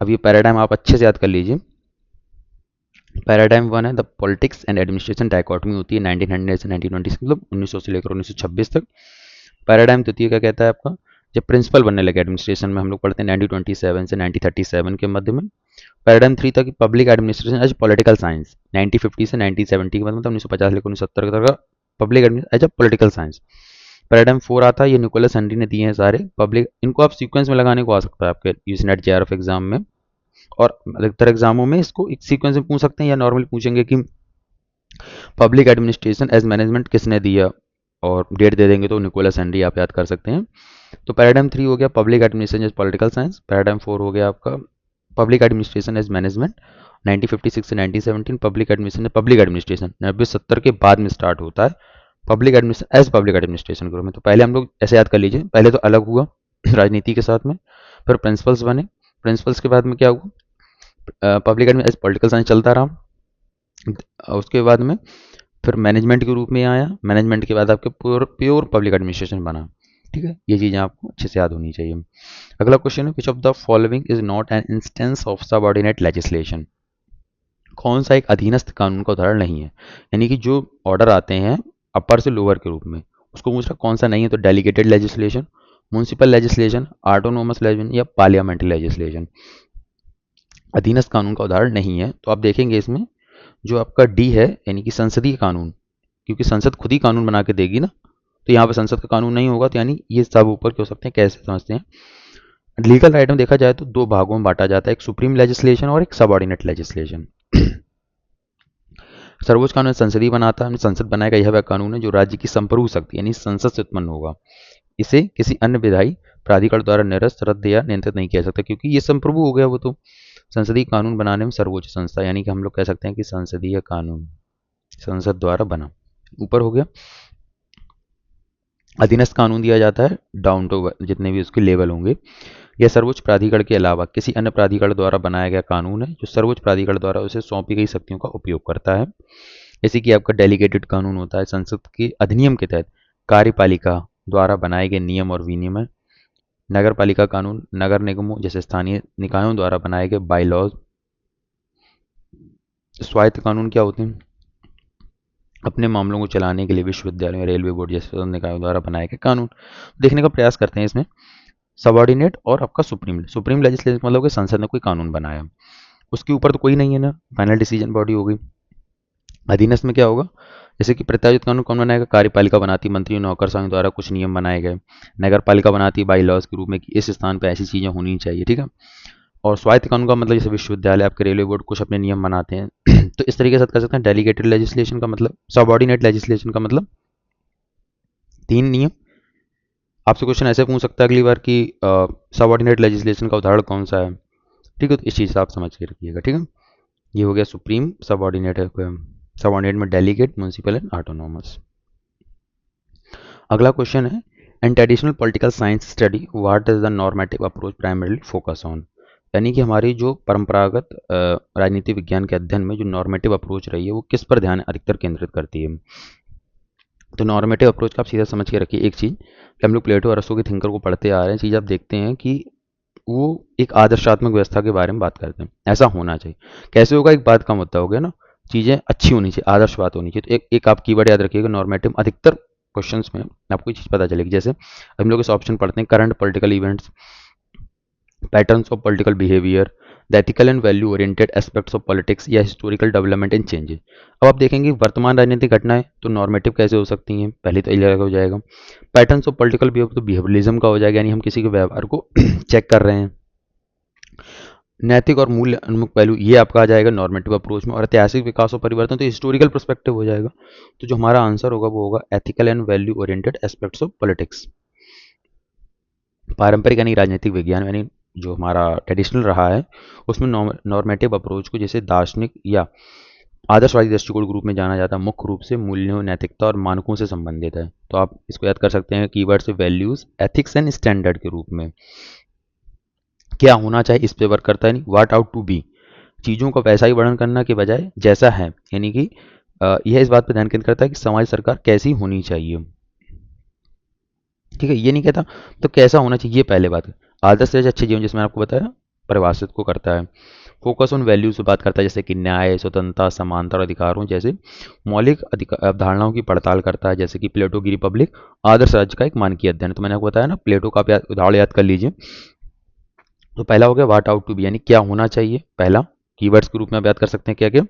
अब ये पैराडाइम आप अच्छे से याद कर लीजिए। पैराडाइम वन है the politics and administration dichotomy होती है 1900 से 1920, मतलब 1900 से लेकर 1926 तक। पैराडाइम द्वितीय क्या कहता है आपका, जब प्रिंसिपल बनने लगे एडमिनिस्ट्रेशन में, हम लोग पढ़ते हैं 1927 से 1937 के मध्य में। पैराडाइम थ्री था कि public administration as political science 1950 से 1970 के मतलब 1950 लेकर 1970 तक का public administration as a political science. Paradigm four आता है, ये निकोलस हेनरी ने दिए हैं सारे पब्लिक, इनको आप सीक्वेंस में लगाने को आ सकता है आपके यूसीनेट जेआरएफ एग्जाम में, और अधिकतर एग्जामों में इसको एक सीक्वेंस में पूछ सकते हैं या नॉर्मली पूछेंगे कि पब्लिक एडमिनिस्ट्रेशन एज मैनेजमेंट किसने दिया, और डेट दे देंगे तो निकोलस हेनरी आप याद कर सकते हैं। तो पैराडाइम थ्री हो गया public administration as political science, paradigm four हो गया आपका पब्लिक एडमिनिस्ट्रेशन एज मैनेजमेंट 1956 से 1917, पब्लिक एडमिनिस्ट्रेशन 1970 के बाद में स्टार्ट होता है public administration as public administration के रूप में। तो पहले हम लोग ऐसे याद कर लीजिए, पहले तो अलग हुआ राजनीति के साथ में, फिर प्रिंसिपल्स बने, प्रिंसिपल्स के बाद में क्या हुआ, public administration as political science चलता रहा, उसके बाद में फिर मैनेजमेंट के रूप में आया, मैनेजमेंट के बाद आपके प्योर पब्लिक एडमिनिस्ट्रेशन बना। ठीक है, ये चीज़ें आपको अच्छे से याद होनी चाहिए। अगला क्वेश्चन है, which of the following is not an instance of subordinate legislation. कौन सा एक अधीनस्थ कानून का उदाहरण नहीं है, यानी कि जो ऑर्डर आते हैं अपर से लोअर के रूप में, उसको पूछ रहा कौन सा नहीं है, तो delegated legislation, municipal legislation, autonomous legislation या पार्लियामेंट्री लेजिस्लेशन। अधीनस्थ कानून का उदाहरण नहीं है, तो आप देखेंगे इसमें जो आपका डी है, यानी कि संसदीय कानून, क्योंकि संसद खुद ही कानून बना के देगी ना, तो यहाँ पे संसद का कानून नहीं होगा, तो यानी ये सब ऊपर के हो सकते हैं। कैसे समझते हैं, लीगल राइट में देखा जाए तो दो भागों में बांटा जाता है, एक सुप्रीम लेजिस्लेशन और एक सबऑर्डिनेट लेजिस्लेशन। सर्वोच्च कानून संसदीय बनाता है, संसद बनाएगा, यह वह कानून है जो राज्य की संप्रभु शक्ति यानी संसद से उत्पन्न होगा, इसे किसी अन्य विधायी प्राधिकरण द्वारा निरस्त, रद्द या नियंत्रित नहीं किया सकता, क्योंकि ये संप्रभु हो गया वो तो। संसदीय कानून बनाने में सर्वोच्च संस्था, यानी कि हम लोग कह सकते हैं कि संसदीय कानून संसद द्वारा बना, ऊपर हो गया। अधीनस्थ कानून दिया जाता है डाउन टू जितने भी उसके लेवल होंगे, यह सर्वोच्च प्राधिकरण के अलावा किसी अन्य प्राधिकरण द्वारा बनाया गया कानून है जो सर्वोच्च प्राधिकरण द्वारा उसे सौंपी गई शक्तियों का उपयोग करता है। जैसे कि आपका डेलीगेटेड कानून होता है, संसद के अधिनियम के तहत कार्यपालिका द्वारा बनाए गए नियम और विनियम। नगर पालिका कानून नगर निगमों जैसे स्थानीय निकायों द्वारा बनाए गए बाईलॉज। स्वायत्त कानून क्या होते हैं, अपने मामलों को चलाने के लिए विश्वविद्यालयों, रेलवे बोर्ड जैसे स्वतंत्र निकायों द्वारा बनाए गए कानून। देखने का प्रयास करते हैं इसमें सबऑर्डिनेट और आपका सुप्रीम। सुप्रीम लेजिस्लेशन मतलब कि संसद ने कोई कानून बनाया, उसके ऊपर तो कोई नहीं है ना, फाइनल डिसीजन बॉडी हो गई। अधीनस्थ में क्या होगा, जैसे कि प्रत्याशित कानून कौन बनाएगा, कार्यपालिका बनाती, मंत्री और नौकरशाहों द्वारा कुछ नियम बनाए गए। नगर पालिका बनाती बाई लॉज के रूप में कि इस स्थान पर ऐसी चीज़ें होनी चाहिए, ठीक है। और स्वायत्त कानून का मतलब जैसे विश्वविद्यालय, आपके रेलवे बोर्ड कुछ अपने नियम बनाते हैं तो इस तरीके से कर सकते हैं। डेलीगेटेड लेजिस्लेशन का मतलब, सबऑर्डिनेट लेजिस्लेशन का मतलब तीन नियम। आपसे क्वेश्चन ऐसे पूछ सकता है अगली बार कि सबऑर्डिनेट लेजिस्लेशन का उदाहरण कौन सा है, ठीक है, तो इस चीज़ से आप समझ के रखिएगा, ठीक है। ये हो गया सुप्रीम, सबऑर्डिनेट है, सबऑर्डिनेट में डेलीगेट, म्यूनसिपल एंड ऑटोनोमस। अगला क्वेश्चन है, an traditional political science study what is the normative approach primarily focus on, यानी कि हमारी जो परंपरागत राजनीति विज्ञान के अध्ययन में जो नॉर्मेटिव अप्रोच रही है वो किस पर ध्यान अधिकतर केंद्रित करती है। तो नॉर्मेटिव अप्रोच का आप सीधा समझ के रखिए एक चीज़ कि हम लोग प्लेटो और अरस्तू के थिंकर को पढ़ते आ रहे हैं, चीज़ आप देखते हैं कि वो एक आदर्शात्मक व्यवस्था के बारे में बात करते हैं, ऐसा होना चाहिए। कैसे होगा, एक बात का मुद्दा हो गया ना, चीज़ें अच्छी होनी चाहिए, आदर्श बात होनी चाहिए। तो एक आप कीवर्ड याद रखिएगा नॉर्मेटिव, अधिकतर क्वेश्चंस में आपको ये चीज़ पता चलेगी। जैसे हम लोग इस ऑप्शन पढ़ते हैं, current political events, patterns of political behaviour, the ethical and value oriented aspects of politics या हिस्टोरिकल डेवलपमेंट एंड चेंजेस। अब आप देखेंगे वर्तमान राजनीतिक घटनाएं तो नॉर्मेटिव कैसे हो सकती हैं, पहले तो ये हो जाएगा। पैटर्न्स ऑफ पॉलिटिकल बिहेवियर तो बिहेवियरलिज्म का हो जाएगा, यानी हम किसी के व्यवहार को चेक कर रहे हैं। नैतिक और मूल्य उन्मुख पहलू ये आपका आ जाएगा नॉर्मेटिव अप्रोच में। और ऐतिहासिक विकास और परिवर्तन तो हिस्टोरिकल पर्सपेक्टिव हो जाएगा। तो जो हमारा आंसर होगा वो होगा ethical and value oriented aspects of politics. पारंपरिक यानी राजनीतिक विज्ञान यानी जो हमारा ट्रेडिशनल रहा है उसमें नॉर्मेटिव अप्रोच को जैसे दार्शनिक या आदर्शवादी दृष्टिकोण के रूप में जाना जाता है, मुख्य रूप से मूल्यों, नैतिकता और मानकों से संबंधित है। तो आप इसको याद कर सकते हैं कीवर्ड से वैल्यूज, एथिक्स एंड स्टैंडर्ड के रूप में। क्या होना चाहिए इस पे वर्क करता है, नहीं व्हाट आउट टू बी, चीज़ों का वैसा ही वर्णन करना के बजाय जैसा है, यानी कि यह इस बात पर ध्यान केंद्रित करता है कि समाज सरकार कैसी होनी चाहिए। ठीक है, ये नहीं कहता तो कैसा होना चाहिए, ये पहले बात है। आदर्श राज्य अच्छे जीवन, जिसमें आपको बताया, परिभाषित को करता है। फोकस ऑन वैल्यूज पे बात करता है, जैसे कि न्याय, स्वतंत्रता, समानता और अधिकारों जैसे मौलिक अवधारणाओं की पड़ताल करता है, जैसे कि प्लेटो की रिपब्लिक आदर्श राज्य का एक मानकीय अध्ययन है। तो मैंने आपको बताया ना, प्लेटो का आप उदाहरण याद कर लीजिए। तो पहला हो गया व्हाट आउट टू बी, यानी क्या होना चाहिए। पहला कीवर्ड्स के रूप में आप याद कर सकते हैं क्या क्या,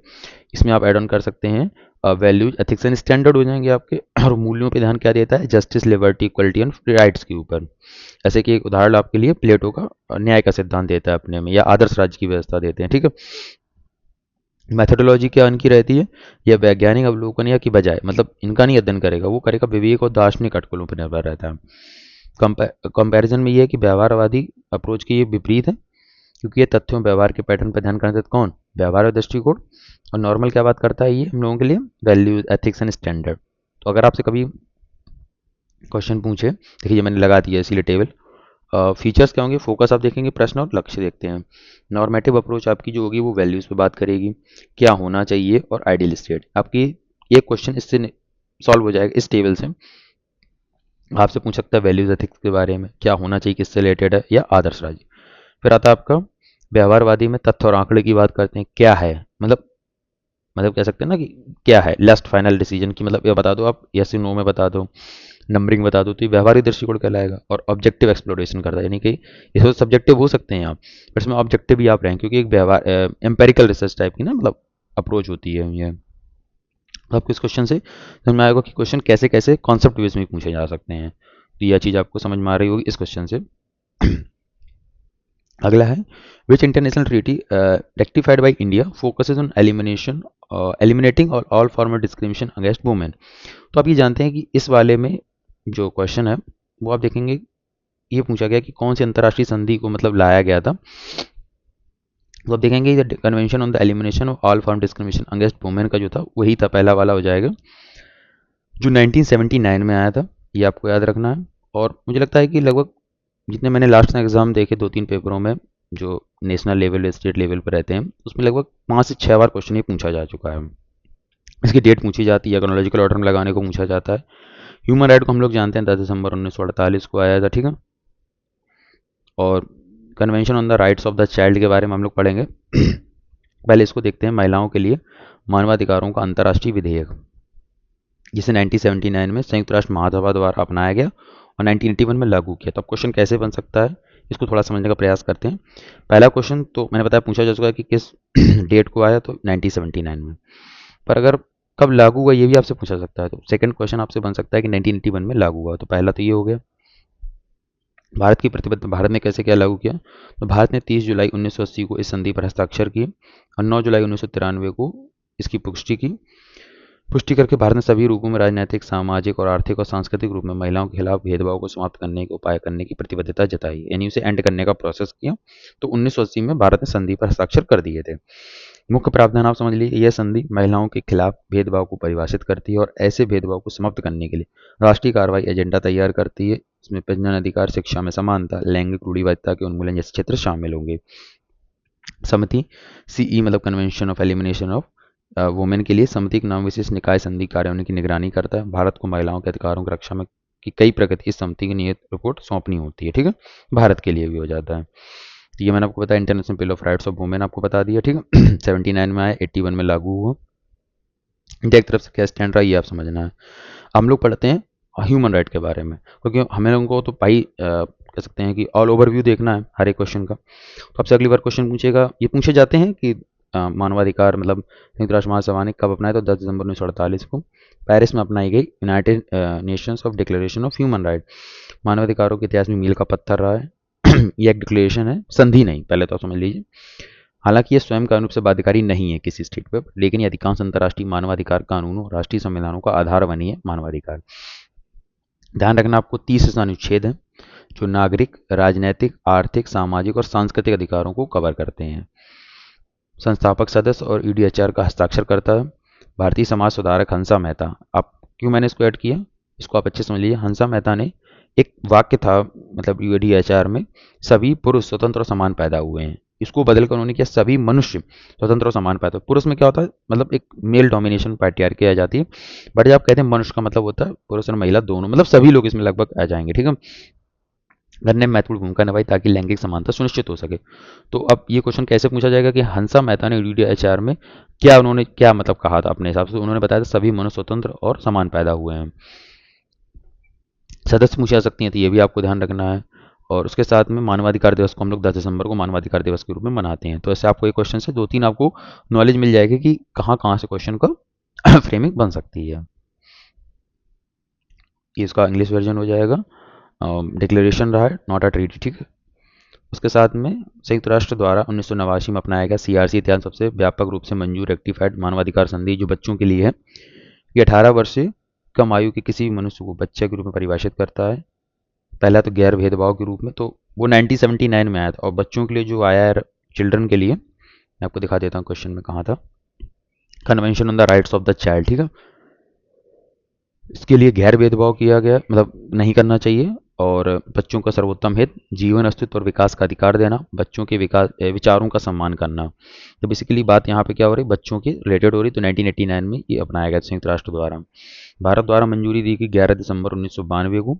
इसमें आप ऐड ऑन कर सकते हैं वैल्यूज, एथिक्स एंड स्टैंडर्ड हो जाएंगे आपके। और मूल्यों पे ध्यान क्या देता है, justice, liberty, equality and rights के ऊपर। ऐसे कि एक उदाहरण आपके लिए प्लेटो का न्याय का सिद्धांत देता है अपने में, या आदर्श राज्य की व्यवस्था देते हैं। ठीक है, मेथोडोलॉजी क्या इनकी रहती है, यह वैज्ञानिक अवलोकन या की बजाय, मतलब इनका नहीं अध्ययन करेगा, वो करेगा विवेक और दार्शनिक अटकलों पर निर्भर रहता है। कंपैरिजन में ये है कि व्यवहारवादी अप्रोच के ये विपरीत है, क्योंकि ये तथ्यों व्यवहार के पैटर्न पर ध्यान केंद्रित करता है। कौन, व्यवहार दृष्टिकोण। और नॉर्मल क्या बात करता है ये हम लोगों के लिए, वैल्यूज, एथिक्स एंड स्टैंडर्ड। तो अगर आपसे कभी क्वेश्चन पूछे, देखिए मैंने लगा दिया इसीलिए टेबल। फीचर्स क्या होंगे, फोकस आप देखेंगे, प्रश्न और लक्ष्य देखते हैं। नॉर्मेटिव अप्रोच आपकी जो होगी वो वैल्यूज पे बात करेगी, क्या होना चाहिए, और आइडियल स्टेट। आपकी ये क्वेश्चन इससे सॉल्व हो जाएगा, इस टेबल से। आपसे पूछ सकता है वैल्यूज एथिक्स के बारे में, क्या होना चाहिए, किससे रिलेटेड है, या आदर्श राज्य। फिर आता है आपका व्यवहारवादी में तथ्य और आंकड़े की बात करते हैं, क्या है, मतलब कह सकते हैं ना कि क्या है, लास्ट फाइनल डिसीजन की, मतलब ये बता दो आप, यस नो में बता दो, नंबरिंग बता दो, तो ये व्यवहारिक दृष्टिकोण कहलाएगा। और ऑब्जेक्टिव एक्सप्लोरेशन करता है, यानी कि इसमें सब्जेक्टिव हो सकते हैं आप, पर इसमें ऑब्जेक्टिव भी आप रहें, क्योंकि एक व्यवहार एम्पेरिकल रिसर्च टाइप की ना, मतलब अप्रोच होती है ये। तो आपको इस क्वेश्चन से समझ में आएगा कि क्वेश्चन कैसे कैसे कॉन्सेप्ट बेस में पूछे जा सकते हैं। तो यह चीज़ आपको समझ में आ रही होगी इस क्वेश्चन से। अगला है, विच international treaty rectified by India focuses on eliminating all form of discrimination against women. तो आप ये जानते हैं कि इस वाले में जो क्वेश्चन है वो आप देखेंगे, ये पूछा गया कि कौन सी अंतर्राष्ट्रीय संधि को मतलब लाया गया था। तो आप देखेंगे convention on the elimination of all form discrimination against women का जो था वही था, पहला वाला हो जाएगा, जो 1979 में आया था। ये आपको याद रखना है। और मुझे लगता है कि लगभग जितने मैंने लास्ट एग्जाम देखे 2-3 पेपरों में, जो नेशनल लेवल स्टेट लेवल पर रहते हैं, उसमें लगभग 5 से 6 बार क्वेश्चन ही पूछा जा चुका है। इसकी डेट पूछी जाती है, क्रोनोलॉजिकल ऑर्डर में लगाने को पूछा जाता है। ह्यूमन राइट को हम लोग जानते हैं 10 दिसंबर 1948 को आया था। ठीक है, और convention on the rights of the child के बारे में हम लोग पढ़ेंगे। पहले इसको देखते हैं, महिलाओं के लिए मानवाधिकारों का अंतर्राष्ट्रीय विधेयक, जिसे 1979 में संयुक्त राष्ट्र महासभा द्वारा अपनाया गया और 1981 में लागू किया। तो अब क्वेश्चन कैसे बन सकता है, इसको थोड़ा समझने का प्रयास करते हैं। पहला क्वेश्चन तो मैंने बताया पूछा जा चुका है कि किस डेट को आया, तो 1979 में। पर अगर कब लागू हुआ ये भी आपसे पूछा सकता है, तो सेकंड क्वेश्चन आपसे बन सकता है कि 1981 में लागू हुआ। तो पहला तो ये हो गया। भारत की प्रतिबद्धता, भारत ने कैसे क्या लागू किया, तो भारत ने 30 जुलाई 1980 को इस संधि पर हस्ताक्षर किए और 9 जुलाई 1993 को इसकी पुष्टि करके भारत ने सभी रूपों में राजनीतिक, सामाजिक और आर्थिक और सांस्कृतिक रूप में महिलाओं के खिलाफ भेदभाव को समाप्त करने के उपाय करने की प्रतिबद्धता जताई, यानी उसे एंड करने का प्रोसेस किया। तो 1980 में भारत ने संधि पर हस्ताक्षर कर दिए थे। मुख्य प्रावधान आप समझ लीजिए, यह संधि महिलाओं के खिलाफ भेदभाव को परिभाषित करती है और ऐसे भेदभाव को समाप्त करने के लिए राष्ट्रीय कार्रवाई एजेंडा तैयार करती है। इसमें प्रजनन अधिकार, शिक्षा में समानता, लैंगिक रूढ़िवादिता के उन्मूलन जैसे क्षेत्र शामिल होंगे। समिति सीई मतलब convention of elimination of women के लिए समिति के नाम विशेष निकाय संधि कार्यान्वयन की निगरानी करता है। भारत को महिलाओं के अधिकारों की रक्षा में की कई प्रगति इस समिति की नियत रिपोर्ट सौंपनी होती है। ठीक है, भारत के लिए भी हो जाता है। तो ये मैंने आपको बताया, international bill of rights of women आपको बता दिया। ठीक है, 79 में आया, 81 में लागू हुआ। इंडिया की तरफ से क्या स्टैंड रहा ये आप समझना है। हम लोग पढ़ते हैं ह्यूमन राइट के बारे में, क्योंकि हमें लोगों को तो भाई कह सकते हैं कि ऑल ओवरव्यू देखना है हर एक क्वेश्चन का। तो आपसे अगली बार क्वेश्चन पूछेगा, ये पूछे जाते हैं कि मानवाधिकार मतलब संयुक्त राष्ट्र महासभा ने कब अपनाया, तो 10 दिसंबर 1948 को पेरिस में अपनाई गई United Nations of declaration of human right. मानवाधिकारों के इतिहास में मील का पत्थर रहा है। ये एक डिक्लेरेशन है, संधि नहीं, पहले तो समझ लीजिए। हालांकि ये स्वयं कानून से बाध्यकारी नहीं है किसी स्टेट पर, लेकिन ये अधिकांश अंतर्राष्ट्रीय मानवाधिकार कानूनों, राष्ट्रीय संविधानों का आधार बनी है मानवाधिकार। ध्यान रखना आपको 30 अनुच्छेद हैं जो नागरिक, राजनैतिक, आर्थिक, सामाजिक और सांस्कृतिक अधिकारों को कवर करते हैं। संस्थापक सदस्य और ईडीएचआर का हस्ताक्षर करता है भारतीय समाज सुधारक हंसा मेहता। आप क्यों मैंने इसको ऐड किया, इसको आप अच्छे समझ लीजिए। हंसा मेहता ने एक वाक्य था मतलब ईडीएचआर में, सभी पुरुष स्वतंत्र और समान पैदा हुए हैं, इसको बदलकर उन्होंने किया सभी मनुष्य स्वतंत्र और समान पैदा। पुरुष में क्या होता है, मतलब एक मेल डोमिनेशन पैट्रियार्की आ जाती है। बट जब आप कहते हैं मनुष्य का मतलब होता है पुरुष और महिला दोनों, मतलब सभी लोग इसमें लगभग आ जाएंगे। ठीक है, करने में महत्वपूर्ण भूमिका निभाई ताकि लैंगिक समानता सुनिश्चित हो सके। तो अब ये क्वेश्चन कैसे पूछा जाएगा कि हंसा मेहता ने यूडीएचआर में क्या, उन्होंने क्या मतलब कहा था अपने हिसाब से, उन्होंने बताया था सभी मनुष्य स्वतंत्र और समान पैदा हुए हैं। सदस्य पूछी जा सकती हैं, तो ये भी आपको ध्यान रखना है। और उसके साथ में मानवाधिकार दिवस को हम लोग 10 दिसंबर को मानवाधिकार दिवस के रूप में मनाते हैं। तो ऐसे आपको एक क्वेश्चन से 2-3 आपको नॉलेज मिल जाएगी कि कहाँ कहाँ से क्वेश्चन का फ्रेमिंग बन सकती है। ये इसका इंग्लिश वर्जन हो जाएगा, डिक्लेरेशन रहा है, नॉट अ ट्रीटी। ठीक है, उसके साथ में संयुक्त राष्ट्र द्वारा 1989 में अपनाया गया सीआरसी इतिहास सबसे व्यापक रूप से मंजूर रेक्टिफाइड मानवाधिकार संधि जो बच्चों के लिए है। ये 18 वर्ष से कम आयु के किसी भी मनुष्य को बच्चे के रूप में परिभाषित करता है। पहला तो गैर भेदभाव के रूप में, तो वो 1979 में आया था। और बच्चों के लिए जो आया है, चिल्ड्रन के लिए, मैं आपको दिखा देता हूँ क्वेश्चन में कहाँ था, convention on the rights of the child. ठीक है, इसके लिए गैर भेदभाव किया गया, मतलब नहीं करना चाहिए। और बच्चों का सर्वोत्तम हित, जीवन, अस्तित्व और विकास का अधिकार देना, बच्चों के विकास विचारों का सम्मान करना। तो बेसिकली बात यहाँ पे क्या हो रही, बच्चों की रिलेटेड हो रही। तो 1989 में ये अपनाया गया संयुक्त राष्ट्र द्वारा। भारत द्वारा मंजूरी दी गई 11 दिसंबर 1992 को।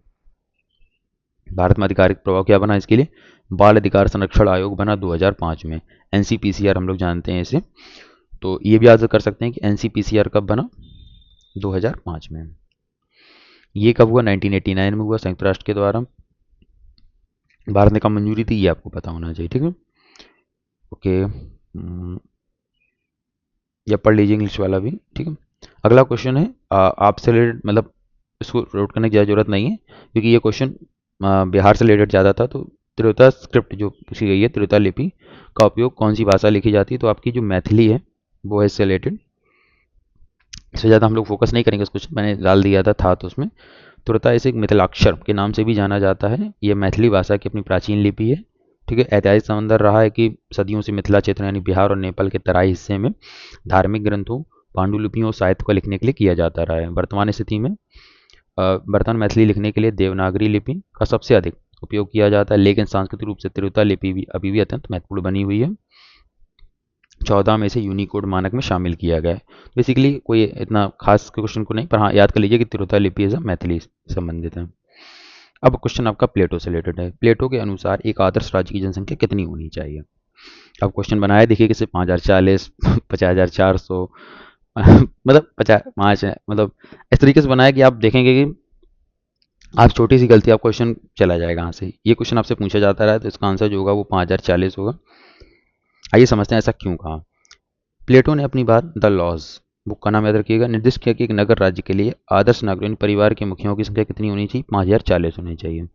भारत में आधिकारिक प्रभाव क्या बना इसके लिए, बाल अधिकार संरक्षण आयोग बना 2005 में। एनसीपीसीआर हम लोग जानते हैं इसे। तो ये भी याद कर सकते हैं कि एनसीपीसीआर कब बना, 2005 में। ये कब हुआ, 1989 में हुआ संयुक्त राष्ट्र के द्वारा। भारत ने कब मंजूरी दी, ये आपको पता होना चाहिए। ठीक है, ओके, या पढ़ लीजिए इंग्लिश वाला भी। ठीक है, अगला क्वेश्चन है आपसे रिलेटेड, मतलब इसको नोट करने की ज़्यादा जरूरत नहीं है क्योंकि ये क्वेश्चन बिहार से रिलेटेड ज़्यादा था। तो त्रियोता स्क्रिप्ट जो पूछी गई है, त्रियोता लिपि का उपयोग कौन सी भाषा लिखी जाती है, तो आपकी जो मैथिली है वो है इससे रिलेटेड। इससे ज़्यादा हम लोग फोकस नहीं करेंगे, कुछ मैंने डाल दिया था तो उसमें। त्रियोता इसे एक मिथिलाक्षर के नाम से भी जाना जाता है। ये मैथिली भाषा की अपनी प्राचीन लिपि है। ठीक है, ऐतिहासिक संबंध रहा है कि सदियों से मिथिला क्षेत्र यानी बिहार और नेपाल के तराई हिस्से में धार्मिक ग्रंथों, पांडुलिपियों और साहित्य को लिखने के लिए किया जाता रहा है। वर्तमान स्थिति में वर्तमान मैथिली लिखने के लिए देवनागरी लिपि का सबसे अधिक उपयोग किया जाता है, लेकिन सांस्कृतिक रूप से त्रियोता लिपि भी अभी भी अत्यंत महत्वपूर्ण बनी हुई है। 14 में से यूनिकोड मानक में शामिल किया गया है। बेसिकली कोई इतना खास क्वेश्चन को नहीं, पर हाँ याद कर लीजिए कि त्रियोता लिपि से मैथिली संबंधित है। अब क्वेश्चन आपका प्लेटो से रिलेटेड है। प्लेटो के अनुसार एक आदर्श राज्य की जनसंख्या कितनी होनी चाहिए। अब क्वेश्चन बनाया, देखिए कि 5040, 50,400, मतलब 50 5 है, मतलब इस तरीके से बनाया कि आप देखेंगे कि आप छोटी सी गलती, आप क्वेश्चन चला जाएगा यहाँ से। ये क्वेश्चन आपसे पूछा जाता रहा है, तो इसका आंसर जो होगा वो 5040 होगा। आइए समझते हैं ऐसा क्यों कहा। प्लेटो ने अपनी बात द लॉज बुक का नाम याद रखिएगा, निर्दिष्ट किया कि एक नगर राज्य के लिए आदर्श नागरिक परिवार के मुखियाओं की संख्या कितनी होनी चाहिए, 5040 होनी चाहिए।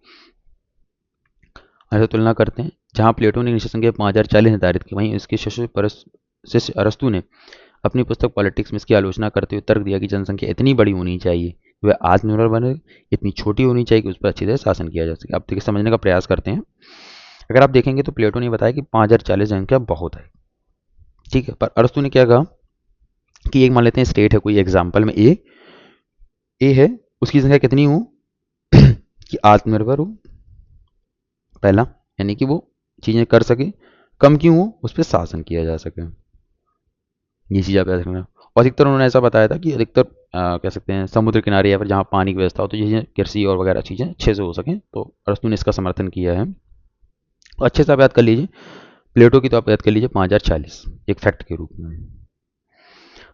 ऐसे तुलना करते हैं, जहां प्लेटो ने निश्चित संख्या 5040 निर्धारित की, वहीं इसके शिष्य अरस्तु ने अपनी पुस्तक पॉलिटिक्स में इसकी आलोचना करते हुए तर्क दिया कि जनसंख्या इतनी बड़ी होनी चाहिए कि वह आत्मनिर्भर बने, इतनी छोटी होनी चाहिए कि उस पर अच्छी तरह शासन किया जा सके। अब देखिए समझने का प्रयास करते हैं। अगर आप देखेंगे तो प्लेटो ने बताया कि 5040 जनसंख्या बहुत है। ठीक है, पर अरस्तु ने क्या कहा कि एक मान लेते हैं स्टेट है कोई, एग्जाम्पल में ए है, उसकी संख्या कितनी हो कि आत्मनिर्भर हो, पहला, यानी कि वो चीज़ें कर सके, कम क्यों हो, उस पर शासन किया जा सके। ये चीज़ आप याद रखना। और अधिकतर उन्होंने ऐसा बताया था कि अधिकतर कह सकते हैं समुद्र किनारे या फिर जहाँ पानी की व्यवस्था हो, तो ये कृषि और वगैरह चीज़ें अच्छे से हो सकें। तो अरस्तु ने इसका समर्थन किया है। तो अच्छे से आप याद कर लीजिए, प्लेटो की तो आप याद कर लीजिए 5040 एक फैक्ट के रूप में।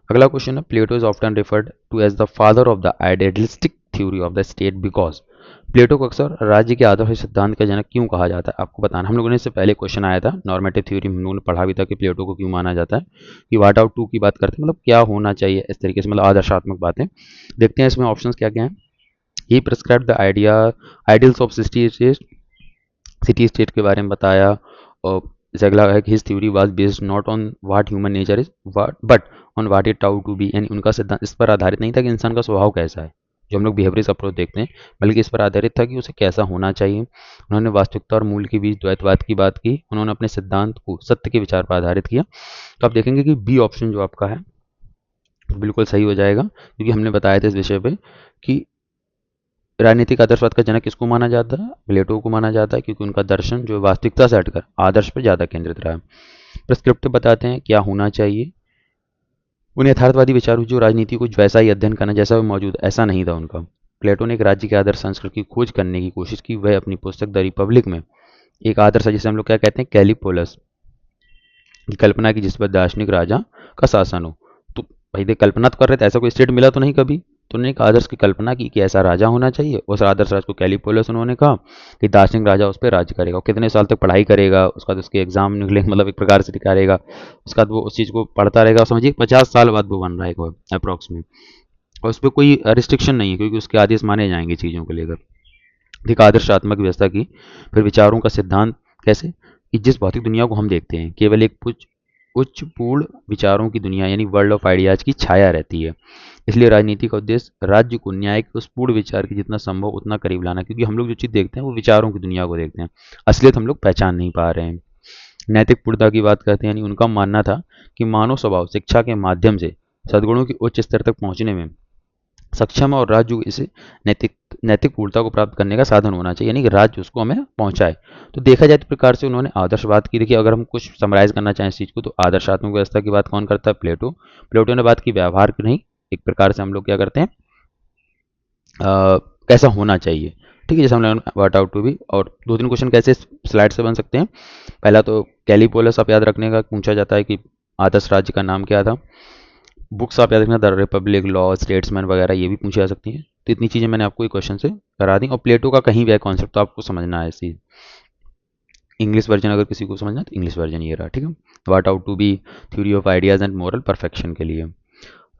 अगला क्वेश्चन है, Plato is often referred to as the father of the idealistic theory of the state because. Plato को अक्सर राज्य के आदर्श सिद्धांत का जनक क्यों कहा जाता है, आपको बताना। हम लोगों ने इससे पहले क्वेश्चन आया था नॉर्मेटिव थ्योरी में, हम लोगों ने पढ़ा भी था कि प्लेटो को क्यों माना जाता है, कि वाट आउट टू की बात करते हैं, मतलब क्या होना चाहिए इस तरीके से, मतलब आदर्शात्मक बातें। देखते हैं इसमें ऑप्शंस क्या क्या हैं। He prescribe the ideals of city state के बारे में बताया। और जैसे अगला है कि his theory was based not on what human nature is but on what it ought to be, यानी उनका सिद्धांत इस पर आधारित नहीं था कि इंसान का स्वभाव कैसा है, जो हम लोग बिहेवियरिस्ट अप्रोच देखते हैं, बल्कि इस पर आधारित था कि उसे कैसा होना चाहिए। उन्होंने वास्तविकता और मूल के बीच द्वैतवाद की बात की। उन्होंने अपने सिद्धांत को सत्य के विचार पर आधारित किया। तो आप देखेंगे कि बी ऑप्शन जो आपका है बिल्कुल सही हो जाएगा, क्योंकि हमने बताया था इस विषय पे कि राजनीतिक आदर्शवाद का जनक किसको माना जाता है? प्लेटो को माना जाता है, क्योंकि उनका दर्शन जो वास्तविकता से हटकर आदर्श पर ज़्यादा केंद्रित रहा है। प्रिस्क्रिप्टिव बताते हैं क्या होना चाहिए। उन यथार्थवादी विचारों जो राजनीति को वैसा ही अध्ययन करना जैसा भी मौजूद ऐसा नहीं था उनका। प्लेटो ने एक राज्य के आदर्श संस्कृति की खोज करने की कोशिश की। वह अपनी पुस्तक द रिपब्लिक में एक आदर्श जिसे हम लोग क्या कहते हैं, कैलिपोलस की कल्पना की, जिस पर दार्शनिक राजा का शासन हो। तो भाई देख, कल्पना तो कर रहे थे, ऐसा कोई स्टेट मिला तो नहीं कभी। तो उन्होंने एक आदर्श की कल्पना की कि ऐसा राजा होना चाहिए। उस आदर्श राज को कैलिपोलस उन्होंने कहा कि दार्शनिक राजा उस पर राज्य करेगा, और कितने साल तक पढ़ाई करेगा, उसका उसके एग्जाम निकले, मतलब एक प्रकार से निकालेगा, उसके बाद वो उस चीज़ को पढ़ता रहेगा। समझिए 50 साल बाद वो बन रहा है अप्रॉक्स में, और उस पर कोई रिस्ट्रिक्शन नहीं है, क्योंकि उसके आदेश माने जाएंगे चीज़ों को लेकर। एक आदर्शात्मक व्यवस्था की। फिर विचारों का सिद्धांत कैसे, कि जिस भौतिक दुनिया को हम देखते हैं केवल एक उच्च पूर्ण विचारों की दुनिया यानी वर्ल्ड ऑफ आइडियाज की छाया रहती है। इसलिए राजनीति का उद्देश्य राज्य को न्याय के उस पूर्ण विचार के जितना संभव उतना करीब लाना, क्योंकि हम लोग जो चीज़ देखते हैं वो विचारों की दुनिया को देखते हैं, असलियत हम लोग पहचान नहीं पा रहे हैं। नैतिक पूर्णता की बात करते हैं, यानी उनका मानना था कि मानव स्वभाव शिक्षा के माध्यम से सद्गुणों की उच्च स्तर तक पहुंचने में सक्षम है, और राज्य को इसे नैतिक नैतिक पूर्णता को प्राप्त करने का साधन होना चाहिए, यानी कि राज्य उसको हमें पहुंचाए। तो देखा जाए तो प्रकार से उन्होंने आदर्शवाद की। देखिए, अगर हम कुछ समराइज करना चाहें इस चीज़ को, तो आदर्शात्मक व्यवस्था की बात कौन करता है? प्लेटो। प्लेटो ने बात की व्यवहार की, नहीं एक प्रकार से हम लोग क्या करते हैं, कैसा होना चाहिए। ठीक है, जैसे हमने वर्ट आउट टू भी, और दो तीन क्वेश्चन कैसे स्लाइड से बन सकते हैं। पहला तो कैलिपोलस आप याद रखने का, पूछा जाता है कि आदर्श राज्य का नाम क्या था। बुक्स आप याद रखना, द रिपब्लिक, लॉ, स्टेट्समैन वगैरह, ये भी पूछी जा सकती हैं। तो इतनी चीज़ें मैंने आपको एक क्वेश्चन से करा दी। और प्लेटो का कहीं भी है कॉन्सेप्ट तो आपको समझना है। ऐसी इंग्लिश वर्जन अगर किसी को समझना है तो इंग्लिश वर्जन ये रहा। ठीक है, what ought to be, theory of ideas and moral perfection के लिए।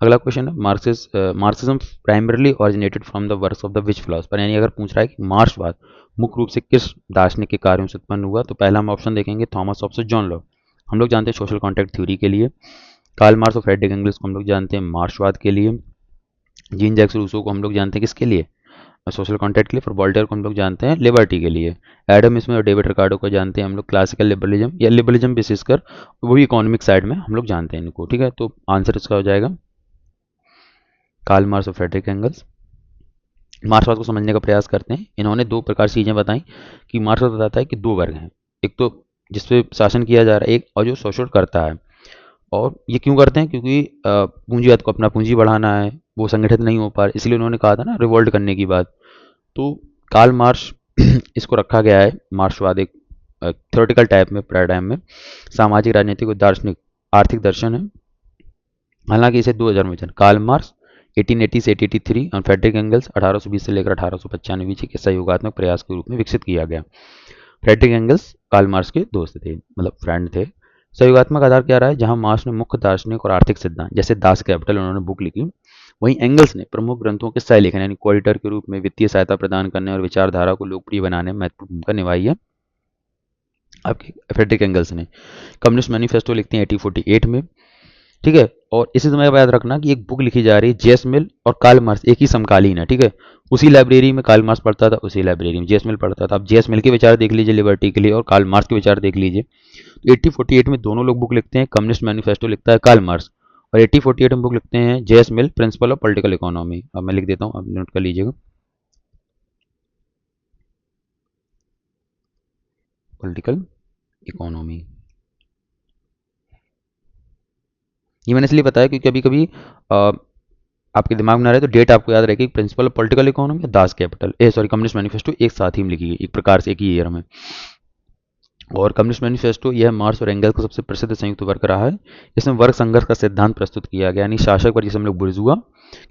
अगला क्वेश्चन है, Marxism primarily originated from the works of the which philosopher, यानी अगर पूछ रहा है कि मार्क्सवाद मुख्य रूप से किस दार्शनिक के कार्यों से उत्पन्न हुआ, तो पहला हम ऑप्शन देखेंगे थॉमस हॉब्स और जॉन लॉक, हम लोग जानते हैं सोशल कॉन्ट्रैक्ट थ्योरी के लिए। कार्ल मार्क्स और फ्रेडरिक एंगल्स को हम लोग जानते हैं मार्क्सवाद के लिए। जीन जैक्स रूसो को हम लोग जानते हैं किसके लिए? सोशल कॉन्ट्रैक्ट के लिए। फिर वॉल्टेयर को हम लोग जानते हैं लिबर्टी के लिए। एडम स्मिथ और डेविड रिकार्डो को जानते हैं हम लोग क्लासिकल लिबरलिज्म या लिबरलिज्म बेसिस कर, वो भी इकोनॉमिक साइड में हम लोग जानते हैं इनको। ठीक है, तो आंसर इसका हो जाएगा कार्ल मार्क्स और फ्रेडरिक एंगल्स। मार्क्सवाद को समझने का प्रयास करते हैं। इन्होंने दो प्रकार से चीज़ें बताई कि मार्क्सवाद बताता है कि दो वर्ग हैं, एक तो जिसपे शासन किया जा रहा है, एक और जो शोषण करता है। और ये क्यों करते हैं? क्योंकि पूंजीवाद को अपना पूंजी बढ़ाना है, वो संगठित नहीं हो पा रहे, इसलिए उन्होंने कहा था ना रिवोल्ट करने की बात। तो कार्ल मार्क्स इसको रखा गया है मार्क्सवाद एक थ्योरेटिकल टाइप में, पैराडाइम में, सामाजिक, राजनीतिक और दार्शनिक आर्थिक दर्शन है। हालांकि इसे 2000 में कार्ल मार्क्स 1880 से 1883 और फ्रेडरिक एंगल्स 1820 से लेकर 1895 बीच के सहयोगात्मक प्रयास के रूप में विकसित किया गया। फ्रेडरिक एंगल्स कार्ल मार्क्स के दोस्त थे, मतलब फ्रेंड थे। सहयोगात्मक आधार क्या रहा है? जहां मार्क्स ने मुख्य दार्शनिक और आर्थिक सिद्धांत जैसे दास कैपिटल उन्होंने बुक लिखी, वहीं एंगल्स ने प्रमुख ग्रंथों के सह लेखन यानी कोएडिटर के रूप में वित्तीय सहायता प्रदान करने और विचारधारा को लोकप्रिय बनाने में महत्वपूर्ण भूमिका निभाई है। आपके फ्रेडरिक एंगल्स ने कम्युनिस्ट मैनिफेस्टो लिखते हैं 1848 में। ठीक है, और इसी समय याद रखना कि एक बुक लिखी जा रही है जेस मिल और कार्ल मार्क्स एक ही समकालीन है। ठीक है, उसी लाइब्रेरी में कार्ल मार्क्स पढ़ता था, उसी लाइब्रेरी में जेस मिल पढ़ता था। आप जेस मिल के विचार देख लीजिए लिबर्टी के लिए, और कार्ल मार्क्स के विचार देख लीजिए। तो 1848 में दोनों लोग बुक लिखते हैं। कम्युनिस्ट मैनिफेस्टो लिखता है कार्ल मार्क्स, और 1848 में बुक लिखते हैं जेस मिल, प्रिंसिपल ऑफ पॉलिटिकल इकोनॉमी। अब मैं लिख देता हूँ, आप नोट कर लीजिएगा, पॉलिटिकल इकोनॉमी। ये मैंने इसलिए बताया क्योंकि कभी कभी आपके दिमाग में ना रहे तो डेट आपको याद रहेगी। Principle of political economy, Das Kapital, sorry communist manifesto एक साथ ही में लिखी गई, एक प्रकार से एक ही ईयर में। और कम्युनिस्ट मैनिफेस्टो यह मार्क्स और एंगल्स का सबसे प्रसिद्ध संयुक्त वर्क रहा है। इसमें वर्ग संघर्ष का सिद्धांत प्रस्तुत किया गया, यानी शासक वर्ग जिसे हम लोग बुर्जुआ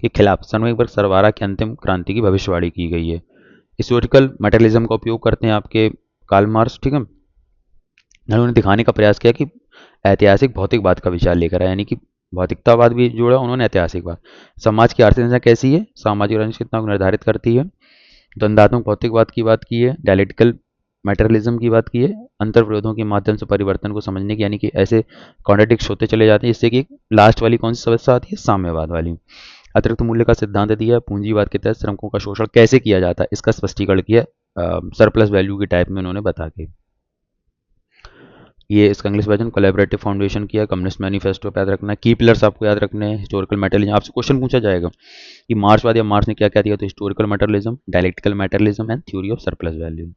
के खिलाफ श्रमिक वर्ग सरबराह की अंतिम क्रांति की भविष्यवाणी की गई है। हिस्टोरिकल मटेरियलिज्म का उपयोग करते हैं आपके कार्ल मार्क्स। ठीक है, उन्होंने दिखाने का प्रयास किया कि ऐतिहासिक भौतिकवाद का विचार लेकर आया, यानी कि भौतिकतावाद भी जोड़ा उन्होंने, ऐतिहासिकवाद। समाज की आर्थिक संरचना कैसी है, सामाजिक अनिश्चितता को निर्धारित करती है। द्वंदात्मक भौतिकवाद की बात की है, डायलेक्टिकल मटेरियलिज्म की बात की है, अंतर विरोधों के माध्यम से परिवर्तन को समझने की, यानी कि ऐसे कॉन्ट्रडिक्ट होते चले जाते हैं, जिससे कि लास्ट वाली कौन सी समस्या आती है? साम्यवाद वाली। अतिरिक्त मूल्य का सिद्धांत दिया है, पूंजीवाद के तहत श्रमिकों का शोषण कैसे किया जाता है इसका स्पष्टीकरण किया सरप्लस वैल्यू के टाइप में उन्होंने बता के। ये इसका इंग्लिश वर्जन कोलैबोरेटिव फाउंडेशन किया, कम्युनिस्ट मैनिफेस्टो याद रखना है, की पिलर्स आपको याद रखने हैं, हिस्टोरिकल मटेरियलिज्म आपसे क्वेश्चन पूछा जाएगा कि मार्क्सवाद या मार्क्स ने क्या क्या दिया, तो historical materialism, dialectical materialism and theory of surplus value.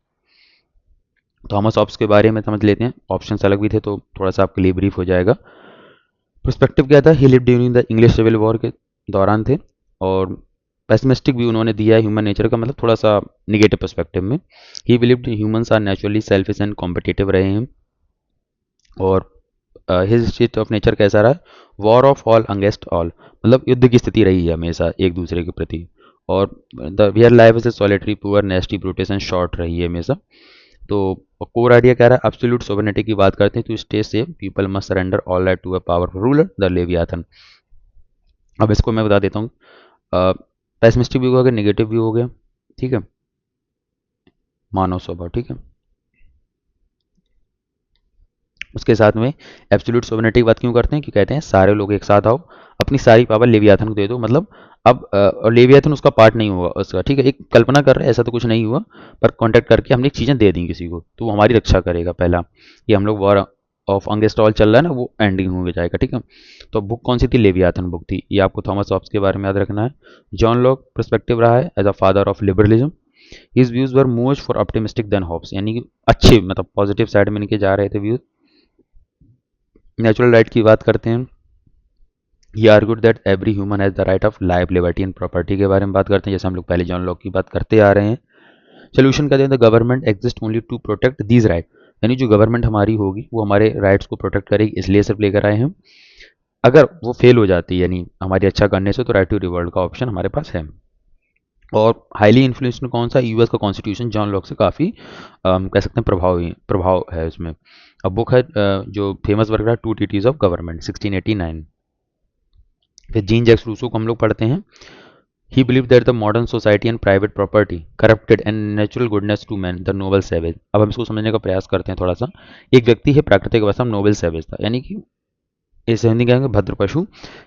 Thomas Hobbes के बारे में समझ लेते हैं, ऑप्शंस अलग भी थे तो थोड़ा सा आपके लिए ब्रीफ हो जाएगा। पर्सपेक्टिव क्या था, he live during the English civil war के दौरान थे, और पेसिमिस्टिक व्यू उन्होंने दिया है ह्यूमन नेचर का, मतलब थोड़ा सा निगेटिव पर्सपेक्टिव में। He believed humans are naturally selfish and competitive रहे हैं, और हिज स्टेट ऑफ नेचर कैसा रहा, war of all against all, मतलब युद्ध की स्थिति रही है हमेशा एक दूसरे के प्रति, और the wear life is a solitary poor नेस्टी Brutus and short रही है हमेशा। तो कोर आइडिया क्या रहा है, एब्सोल्यूट सोवरेनिटी की बात करते हैं, तो stay safe people must surrender all right to a powerful ruler the Leviathan. अब इसको मैं बता देता हूँ, पेसिमिस्टिक व्यू हो गया, नेगेटिव व्यू हो गया, ठीक है, मानव स्वभाव, ठीक है। उसके साथ में एब्सोल्यूट सोवरेनिटी की बात क्यों करते हैं, कि कहते हैं सारे लोग एक साथ आओ, अपनी सारी पावर लेवियाथन को दे दो, मतलब अब और लेवियाथन उसका पार्ट नहीं हुआ उसका, ठीक है, एक कल्पना कर रहे हैं, ऐसा तो कुछ नहीं हुआ, पर कांटेक्ट करके हमने चीज़ें दे दी किसी को, तो वो हमारी रक्षा करेगा। पहला ये हम लोग वॉर ऑफ अगेंस्ट ऑल चल रहा है ना, वो एंडिंग हो जाएगा, ठीक है। तो बुक कौन सी थी, लेवियाथन बुक थी, ये आपको थॉमस हॉब्स के बारे में याद रखना है। जॉन लॉक पर्सपेक्टिव रहा है as a father of liberalism, his views were most for optimistic than Hobbes, यानी कि अच्छे मतलब पॉजिटिव साइड में इनके जा रहे थे व्यूज। नेचुरल राइट की बात करते हैं, he argued that every human has the right of life liberty and property के बारे में बात करते हैं, जैसे हम लोग पहले जॉन लॉक की बात करते आ रहे हैं। सोल्यूशन कहते हैं the government exist only to protect these right, यानी जो गवर्नमेंट हमारी होगी वो हमारे राइट्स को प्रोटेक्ट करेगी, इसलिए सिर्फ लेकर आए हैं। अगर वो फेल हो जाती है यानी हमारी अच्छा करने से, तो राइट टू रिवोल्ट का ऑप्शन हमारे पास है। और हाईली इन्फ्लुएंस्ड कौन सा, यूएस का कॉन्स्टिट्यूशन जॉन लॉक से काफ़ी कह सकते हैं प्रभाव है उसमें। अब बुक है जो फेमस वर्क है, टू टीटीज ऑफ गवर्नमेंट 1689। फिर जीन जैक्स रूसो को हम लोग पढ़ते हैं, he believe that the modern society and private property corrupted and natural goodness to man the noble savage. अब हम इसको समझने का प्रयास करते हैं थोड़ा सा। एक व्यक्ति है प्राकृतिक अवस्था में नोबल सैवेज था, यानी कि इसे हिंदी कहेंगे भद्र पशु,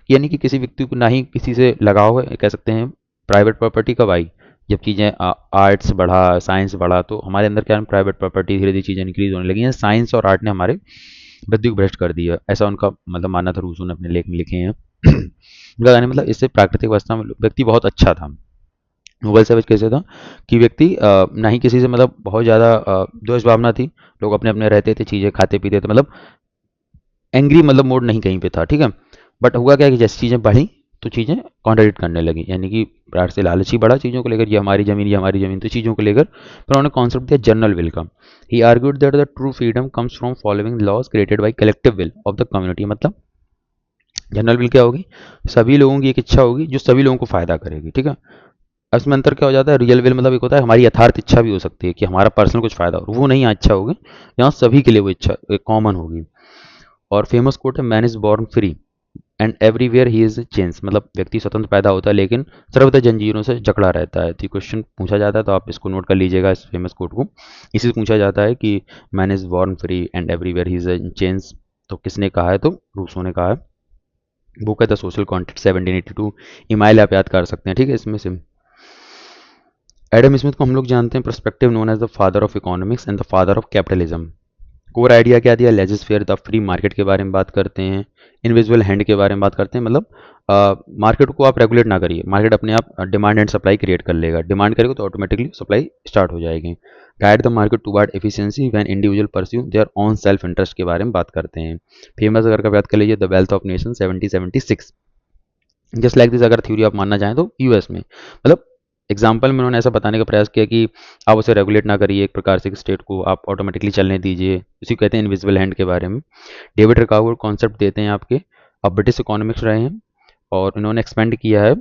यानी कि किसी व्यक्ति को ना ही किसी से लगाव है, कह सकते हैं प्राइवेट प्रॉपर्टी कब आई, जब चीज़ें आर्ट्स बढ़ा, साइंस बढ़ा, तो हमारे अंदर क्या है, प्राइवेट प्रॉपर्टी धीरे धीरे चीज़ें इंक्रीज होने लगी हैं, साइंस और आर्ट ने हमारे बुद्धि को भ्रष्ट कर दिया, ऐसा उनका मतलब मानना था, रूसो ने अपने लेख में लिखे हैं। उनका कहना मतलब इससे प्राकृतिक अवस्था में व्यक्ति बहुत अच्छा था। नोबल सैवेज कैसे था कि व्यक्ति ना ही किसी से मतलब बहुत ज़्यादा द्वेष भावना थी, लोग अपने अपने रहते थे, चीज़ें खाते पीते थे, मतलब एंग्री मतलब मोड नहीं कहीं पे था, ठीक है। बट हुआ क्या कि जैसे चीज़ें बढ़ी तो चीज़ें कॉन्ट्राडिक्ट करने लगी, यानी कि प्रार से लालची बढ़ा चीज़ों को लेकर, ये हमारी ज़मीन, तो चीज़ों को लेकर फिर उन्होंने कॉन्सेप्ट दिया जनरल विल का। He argued that the true freedom comes from following laws created by collective will of the community, मतलब जनरल विल क्या होगी, सभी लोगों की एक इच्छा होगी जो सभी लोगों को फायदा करेगी, ठीक है। अब इसमें अंतर क्या हो जाता है, रियल विल मतलब एक होता है हमारी यथार्थ इच्छा भी हो सकती है कि हमारा पर्सनल कुछ फायदा हो, वो नहीं यहाँ इच्छा होगी, यहाँ सभी के लिए वो इच्छा कॉमन होगी। और फेमस कोट है, man is born free and everywhere he is change, मतलब व्यक्ति स्वतंत्र पैदा होता है लेकिन सर्वदा जंजीरों से जकड़ा रहता है। तो क्वेश्चन पूछा जाता है, तो आप इसको नोट कर लीजिएगा इस फेमस कोट को। इसी से पूछा जाता है कि man is born free and everywhere he is change, तो किसने कहा है, तो रूसो ने कहा है। बुक है द सोशल कॉन्ट्रैक्ट 1782, ईमाइल आप याद कर सकते हैं, ठीक है। इसमें से एडम स्मिथ को हम लोग जानते हैं, perspective known as the father of economics and the father of capitalism. Core idea क्या दिया, लेजिस्फेयर द फ्री मार्केट के बारे में बात करते हैं, इनविजिबल हैंड के बारे में बात करते हैं, मतलब मार्केट को आप रेगुलेट ना करिए, मार्केट अपने आप डिमांड एंड सप्लाई क्रिएट कर लेगा, डिमांड करेगा तो ऑटोमेटिकली सप्लाई स्टार्ट हो जाएगी। Guide the market toward efficiency when individual pursue their own self interest के बारे में बात करते हैं। फेमस अगर का बात कर लीजिए, the wealth of nation 1776। Just like this अगर थ्योरी आप मानना चाहें तो यूएस में, मतलब एग्जाम्पल में उन्होंने ऐसा बताने का प्रयास किया कि आप उसे रेगुलेट ना करिए, एक प्रकार से स्टेट को आप ऑटोमेटिकली चलने दीजिए, उसी को कहते हैं इनविजिबल हैंड के बारे में। डेविड रिकार्डो कॉन्सेप्ट देते हैं आपके, अब ब्रिटिश इकोनॉमिक्स रहे हैं और इन्होंने एक्सपेंड किया है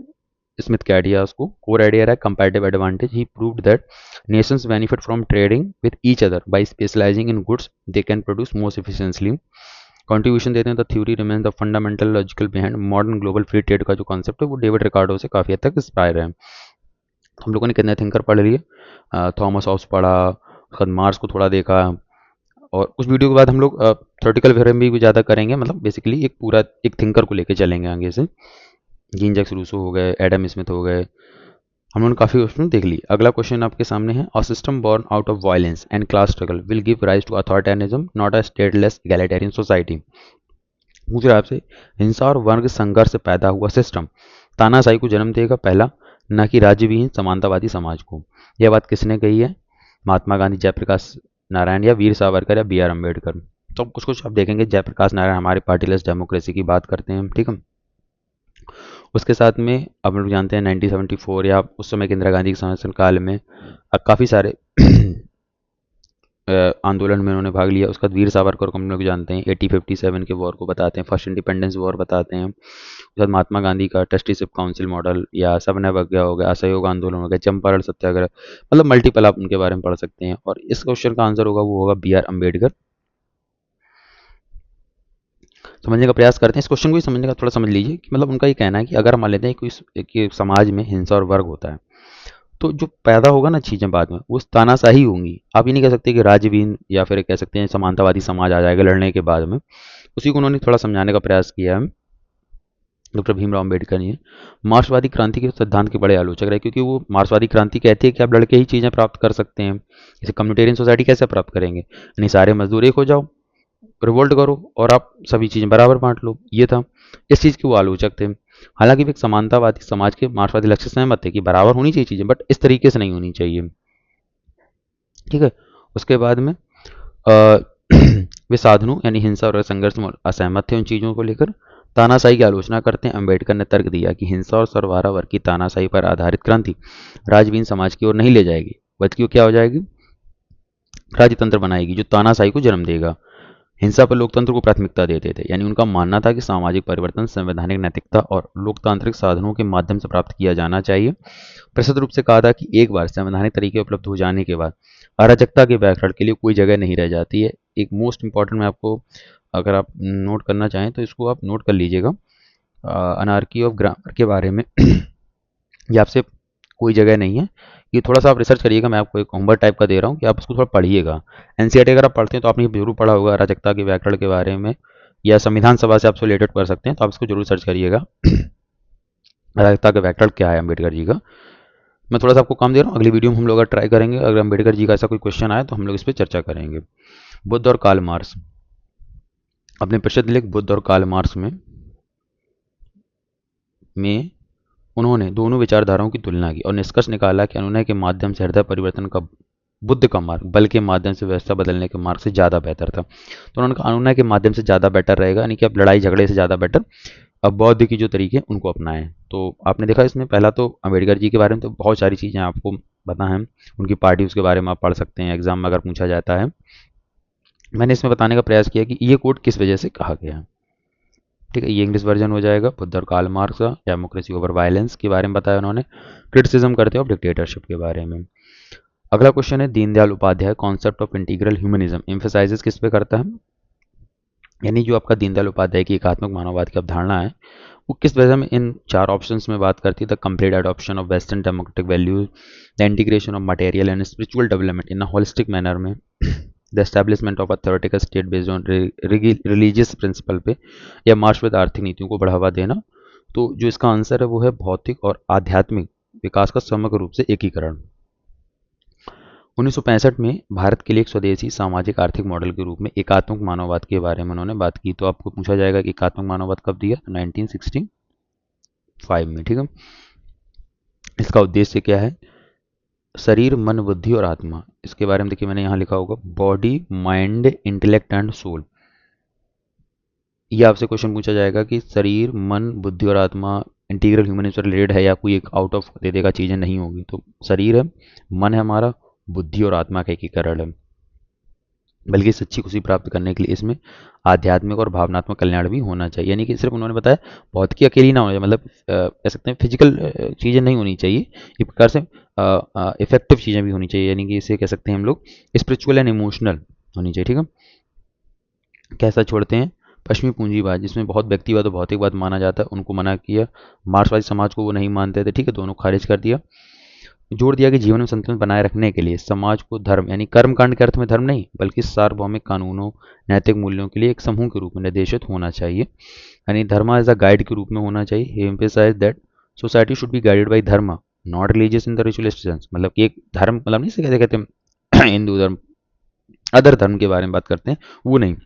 स्मिथ के आइडियाज को। कोर आइडिया रहा है comparative advantage, he proved that Nations benefit from trading with each other by specialising in goods they can produce most efficiently. Contribution देते हैं, the theory remains the fundamental logical behind modern global free trade का जो concept है वो David Ricardo से काफ़ी हद तक इंस्पायर है। हम लोगों ने कितने थिंकर पढ़ लिए, थॉमस हॉब्स पढ़ा, उसके बाद मार्क्स को थोड़ा देखा, और उस वीडियो के बाद हम लोग थ्योरेटिकल थ्योरम भी ज़्यादा करेंगे, मतलब बेसिकली एक पूरा एक थिंकर को लेके चलेंगे आगे से। जीन जैक्स रूसो हो गए, एडम स्मिथ हो गए, हम लोगों ने काफ़ी क्वेश्चन देख ली। अगला क्वेश्चन आपके सामने है, a system born out of violence and class struggle will give rise to authoritarianism not a stateless egalitarian society. पूछ रहा है आपसे, हिंसा और वर्ग संघर्ष से पैदा हुआ सिस्टम तानाशाही को जन्म देगा, पहला, न कि राज्यविहीन समानतावादी समाज को। यह बात किसने कही है? महात्मा गांधी, जयप्रकाश नारायण या वीर सावरकर या बी आर अम्बेडकर। तो कुछ कुछ आप देखेंगे, जयप्रकाश नारायण हमारे पार्टीलेस डेमोक्रेसी की बात करते हैं हम, ठीक है। उसके साथ में अब हम लोग जानते हैं 1974 या उस समय के इंदिरा गांधी के शासन काल में काफ़ी सारे आंदोलन में उन्होंने भाग लिया। उसके बाद वीर सावरकर को हम लोग जानते हैं, 1857 के वॉर को बताते हैं, फर्स्ट इंडिपेंडेंस वॉर बताते हैं। उसके बाद महात्मा गांधी का ट्रस्टीशिप काउंसिल मॉडल या सबने अवज्ञा हो गया, असहयोग आंदोलन हो गया, चंपारण सत्याग्रह, मतलब मल्टीपल आप उनके बारे में पढ़ सकते हैं। और इस क्वेश्चन का आंसर होगा, वो होगा बी आर अम्बेडकर। समझने का प्रयास करते हैं, इस क्वेश्चन को ही समझने का थोड़ा समझ लीजिए कि मतलब उनका ये कहना है कि अगर हम मान लेते हैं कि समाज में हिंसा और वर्ग होता है, तो जो पैदा होगा ना चीज़ें बाद में, वो तानाशाही होंगी। आप ये नहीं कह सकते कि राज्यविहीन या फिर कह सकते हैं समानतावादी समाज आ जाएगा लड़ने के बाद में। उसी को उन्होंने थोड़ा समझाने का प्रयास किया है डॉक्टर भीमराव अम्बेडकर ने। मार्क्सवादी क्रांति के सिद्धांत के बड़े आलोचक रहे, क्योंकि वो मार्क्सवादी क्रांति कहती है कि आप लड़के ही चीज़ें प्राप्त कर सकते हैं, जैसे कम्युनिटेरियन सोसाइटी कैसे प्राप्त करेंगे, यानी सारे मजदूर एक हो जाओ, रिवोल्ट करो और आप सभी चीज़ें बराबर बांट लो, ये था। इस चीज़ के वो आलोचक थे। हालांकि वे एक समानतावादी समाज के मार्क्सवादी लक्ष्य से सहमत थे कि बराबर होनी चाहिए चीज़ें, बट इस तरीके से नहीं होनी चाहिए, ठीक है। उसके बाद में वे साधनों यानी हिंसा और संघर्ष में असहमत थे उन चीज़ों को लेकर। तानाशाही की आलोचना करते हैं। अंबेडकर ने तर्क दिया कि हिंसा और सर्वहारा वर्ग की तानाशाही पर आधारित क्रांति राजवीन समाज की ओर नहीं ले जाएगी, बल्कि वो क्या हो जाएगी, राजतंत्र बनाएगी जो तानाशाही को जन्म देगा। हिंसा पर लोकतंत्र को प्राथमिकता देते थे, यानी उनका मानना था कि सामाजिक परिवर्तन संवैधानिक नैतिकता और लोकतांत्रिक साधनों के माध्यम से प्राप्त किया जाना चाहिए। प्रसिद्ध रूप से कहा था कि एक बार संवैधानिक तरीके उपलब्ध हो जाने के बाद अराजकता के व्याकरण के लिए कोई जगह नहीं रह जाती है। एक मोस्ट इंपॉर्टेंट, मैं आपको अगर आप नोट करना चाहें तो इसको आप नोट कर लीजिएगा, अनार्की ऑफ ग्रामर के बारे में। ये आपसे कोई जगह नहीं है, ये थोड़ा सा आप रिसर्च करिएगा, मैं आपको एक होमवर्क टाइप का दे रहा हूँ कि आप उसको थोड़ा पढ़िएगा। एनसीईआरटी अगर आप पढ़ते हैं तो आपने जरूर पढ़ा होगा अराजकता के व्याकरण के बारे में, या संविधान सभा से आप रिलेटेड कर सकते हैं, तो आप इसको जरूर सर्च करिएगा। अराजकता का व्याकरण क्या है अम्बेडकर जी का। मैं थोड़ा सा आपको काम दे रहा हूँ, अगली वीडियो में हम लोग ट्राई करेंगे, अगर अम्बेडकर जी का ऐसा कोई क्वेश्चन आए तो हम लोग इस पर चर्चा करेंगे। बुद्ध और कार्ल मार्क्स, अपने प्रसिद्ध लेख बुद्ध और कार्ल मार्क्स में उन्होंने दोनों विचारधाराओं की तुलना की और निष्कर्ष निकाला कि अनुनय के माध्यम से हृदय परिवर्तन का बुद्ध का मार्ग बल के माध्यम से व्यवस्था बदलने के मार्ग से ज़्यादा बेहतर था। तो उन्होंने कहा अनुनय के माध्यम से ज़्यादा बेटर रहेगा, यानी कि अब लड़ाई झगड़े से ज़्यादा बेटर अब बौद्ध की जो तरीके उनको अपनाएं। तो आपने देखा इसमें पहला तो अम्बेडकर जी के बारे में तो बहुत सारी चीज़ें आपको पता हैं, उनकी पार्टी उसके बारे में आप पढ़ सकते हैं, एग्जाम में अगर पूछा जाता है। मैंने इसमें बताने का प्रयास किया कि ये कोट किस वजह से कहा गया है, ठीक है। ये इंग्लिश वर्जन हो जाएगा, बुद्ध और कार्ल मार्क्स का डेमोक्रेसी ओवर वायलेंस के बारे में बताया उन्होंने, क्रिटिसिज्म करते हो डिक्टेटरशिप के बारे में। अगला क्वेश्चन है, Deendayal Upadhyay concept of integral humanism emphasizes किस पे करता है, यानी जो आपका दीनदयाल उपाध्याय की एकात्मक मानववाद की अवधारणा है वो किस वजह में इन चार ऑप्शंस में बात करती है, the complete adoption of western democratic values, the integration of material and spiritual development in a holistic manner में, the establishment of authoritarian state based on religious principle पे, या मार्क्सवाद आर्थिक नीतियों को बढ़ावा देना। तो जो इसका आंसर है वो है भौतिक और आध्यात्मिक विकास का समग्र रूप से एकीकरण। 1965 में भारत के लिए एक स्वदेशी सामाजिक आर्थिक मॉडल के रूप में एकात्मक मानववाद के बारे में उन्होंने बात की। तो आपको पूछा जाएगा कि एकात्मक मानववाद कब दिया, 1965 में, ठीक है। इसका उद्देश्य क्या है, शरीर मन बुद्धि और आत्मा, इसके बारे में देखिए मैंने यहाँ लिखा होगा body mind intellect and soul. ये आपसे क्वेश्चन पूछा जाएगा कि शरीर मन बुद्धि और आत्मा इंटीग्रल ह्यूमनिज्म से रिलेटेड है या कोई एक आउट ऑफ दे देगा चीज़ें नहीं होगी। तो शरीर है, मन है हमारा, बुद्धि और आत्मा का एकीकरण है, बल्कि सच्ची खुशी प्राप्त करने के लिए इसमें आध्यात्मिक और भावनात्मक कल्याण भी होना चाहिए। यानी कि सिर्फ उन्होंने बताया भौतिकी अकेली ना होना चाहिए, मतलब कह सकते हैं फिजिकल चीज़ें नहीं होनी चाहिए, एक प्रकार से इफेक्टिव चीज़ें भी होनी चाहिए, यानी कि इसे कह सकते हैं हम लोग स्पिरिचुअल एंड इमोशनल होनी चाहिए, ठीक है। कैसा छोड़ते हैं पश्चिमी पूंजीवाद, जिसमें बहुत व्यक्तिवाद और भौतिकवाद माना जाता है, उनको मना किया। मार्क्सवादी समाज को वो नहीं मानते थे, ठीक है, दोनों खारिज कर दिया। जोर दिया कि जीवन में संतुलन बनाए रखने के लिए समाज को धर्म यानी कर्मकांड के अर्थ में धर्म नहीं बल्कि सार्वभौमिक कानूनों नैतिक मूल्यों के लिए एक समूह के रूप में निर्देशित होना चाहिए, यानी धर्म एज अ गाइड के रूप में होना चाहिए। He emphasise that society should be guided by dharma not religious in the ritualist sense, मतलब कि एक धर्म, मतलब नहीं से कहते कहते हैं हिंदू धर्म, अदर धर्म के बारे में बात करते हैं, वो नहीं,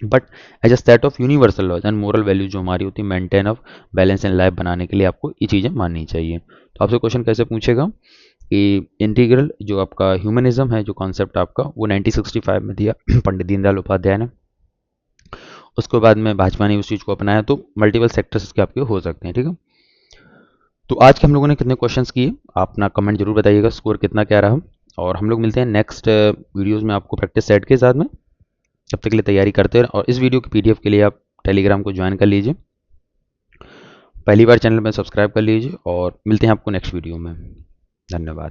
but as a set of universal laws and moral value जो हमारी होती है, maintain of balance in life बनाने के लिए आपको ये चीज़ें माननी चाहिए। तो आपसे क्वेश्चन कैसे पूछेगा कि इंटीग्रल जो आपका ह्यूमनिज्म है, जो कॉन्सेप्ट आपका, वो 1965 में दिया पंडित दीनदयाल उपाध्याय ने। उसके बाद में भाजपा ने उस चीज़ को अपनाया, तो मल्टीपल सेक्टर्स इसके आपके हो सकते हैं, ठीक है। तो आज के हम लोगों ने कितने क्वेश्चंस किए, आप अपना कमेंट जरूर बताइएगा, स्कोर कितना क्या रहा। और हम लोग मिलते हैं नेक्स्ट वीडियोज़ में आपको प्रैक्टिस सेट के साथ में। तब तक के लिए तैयारी करते रहें, और इस वीडियो की पीडीएफ के लिए आप टेलीग्राम को ज्वाइन कर लीजिए, पहली बार चैनल में सब्सक्राइब कर लीजिए, और मिलते हैं आपको नेक्स्ट वीडियो में। धन्यवाद।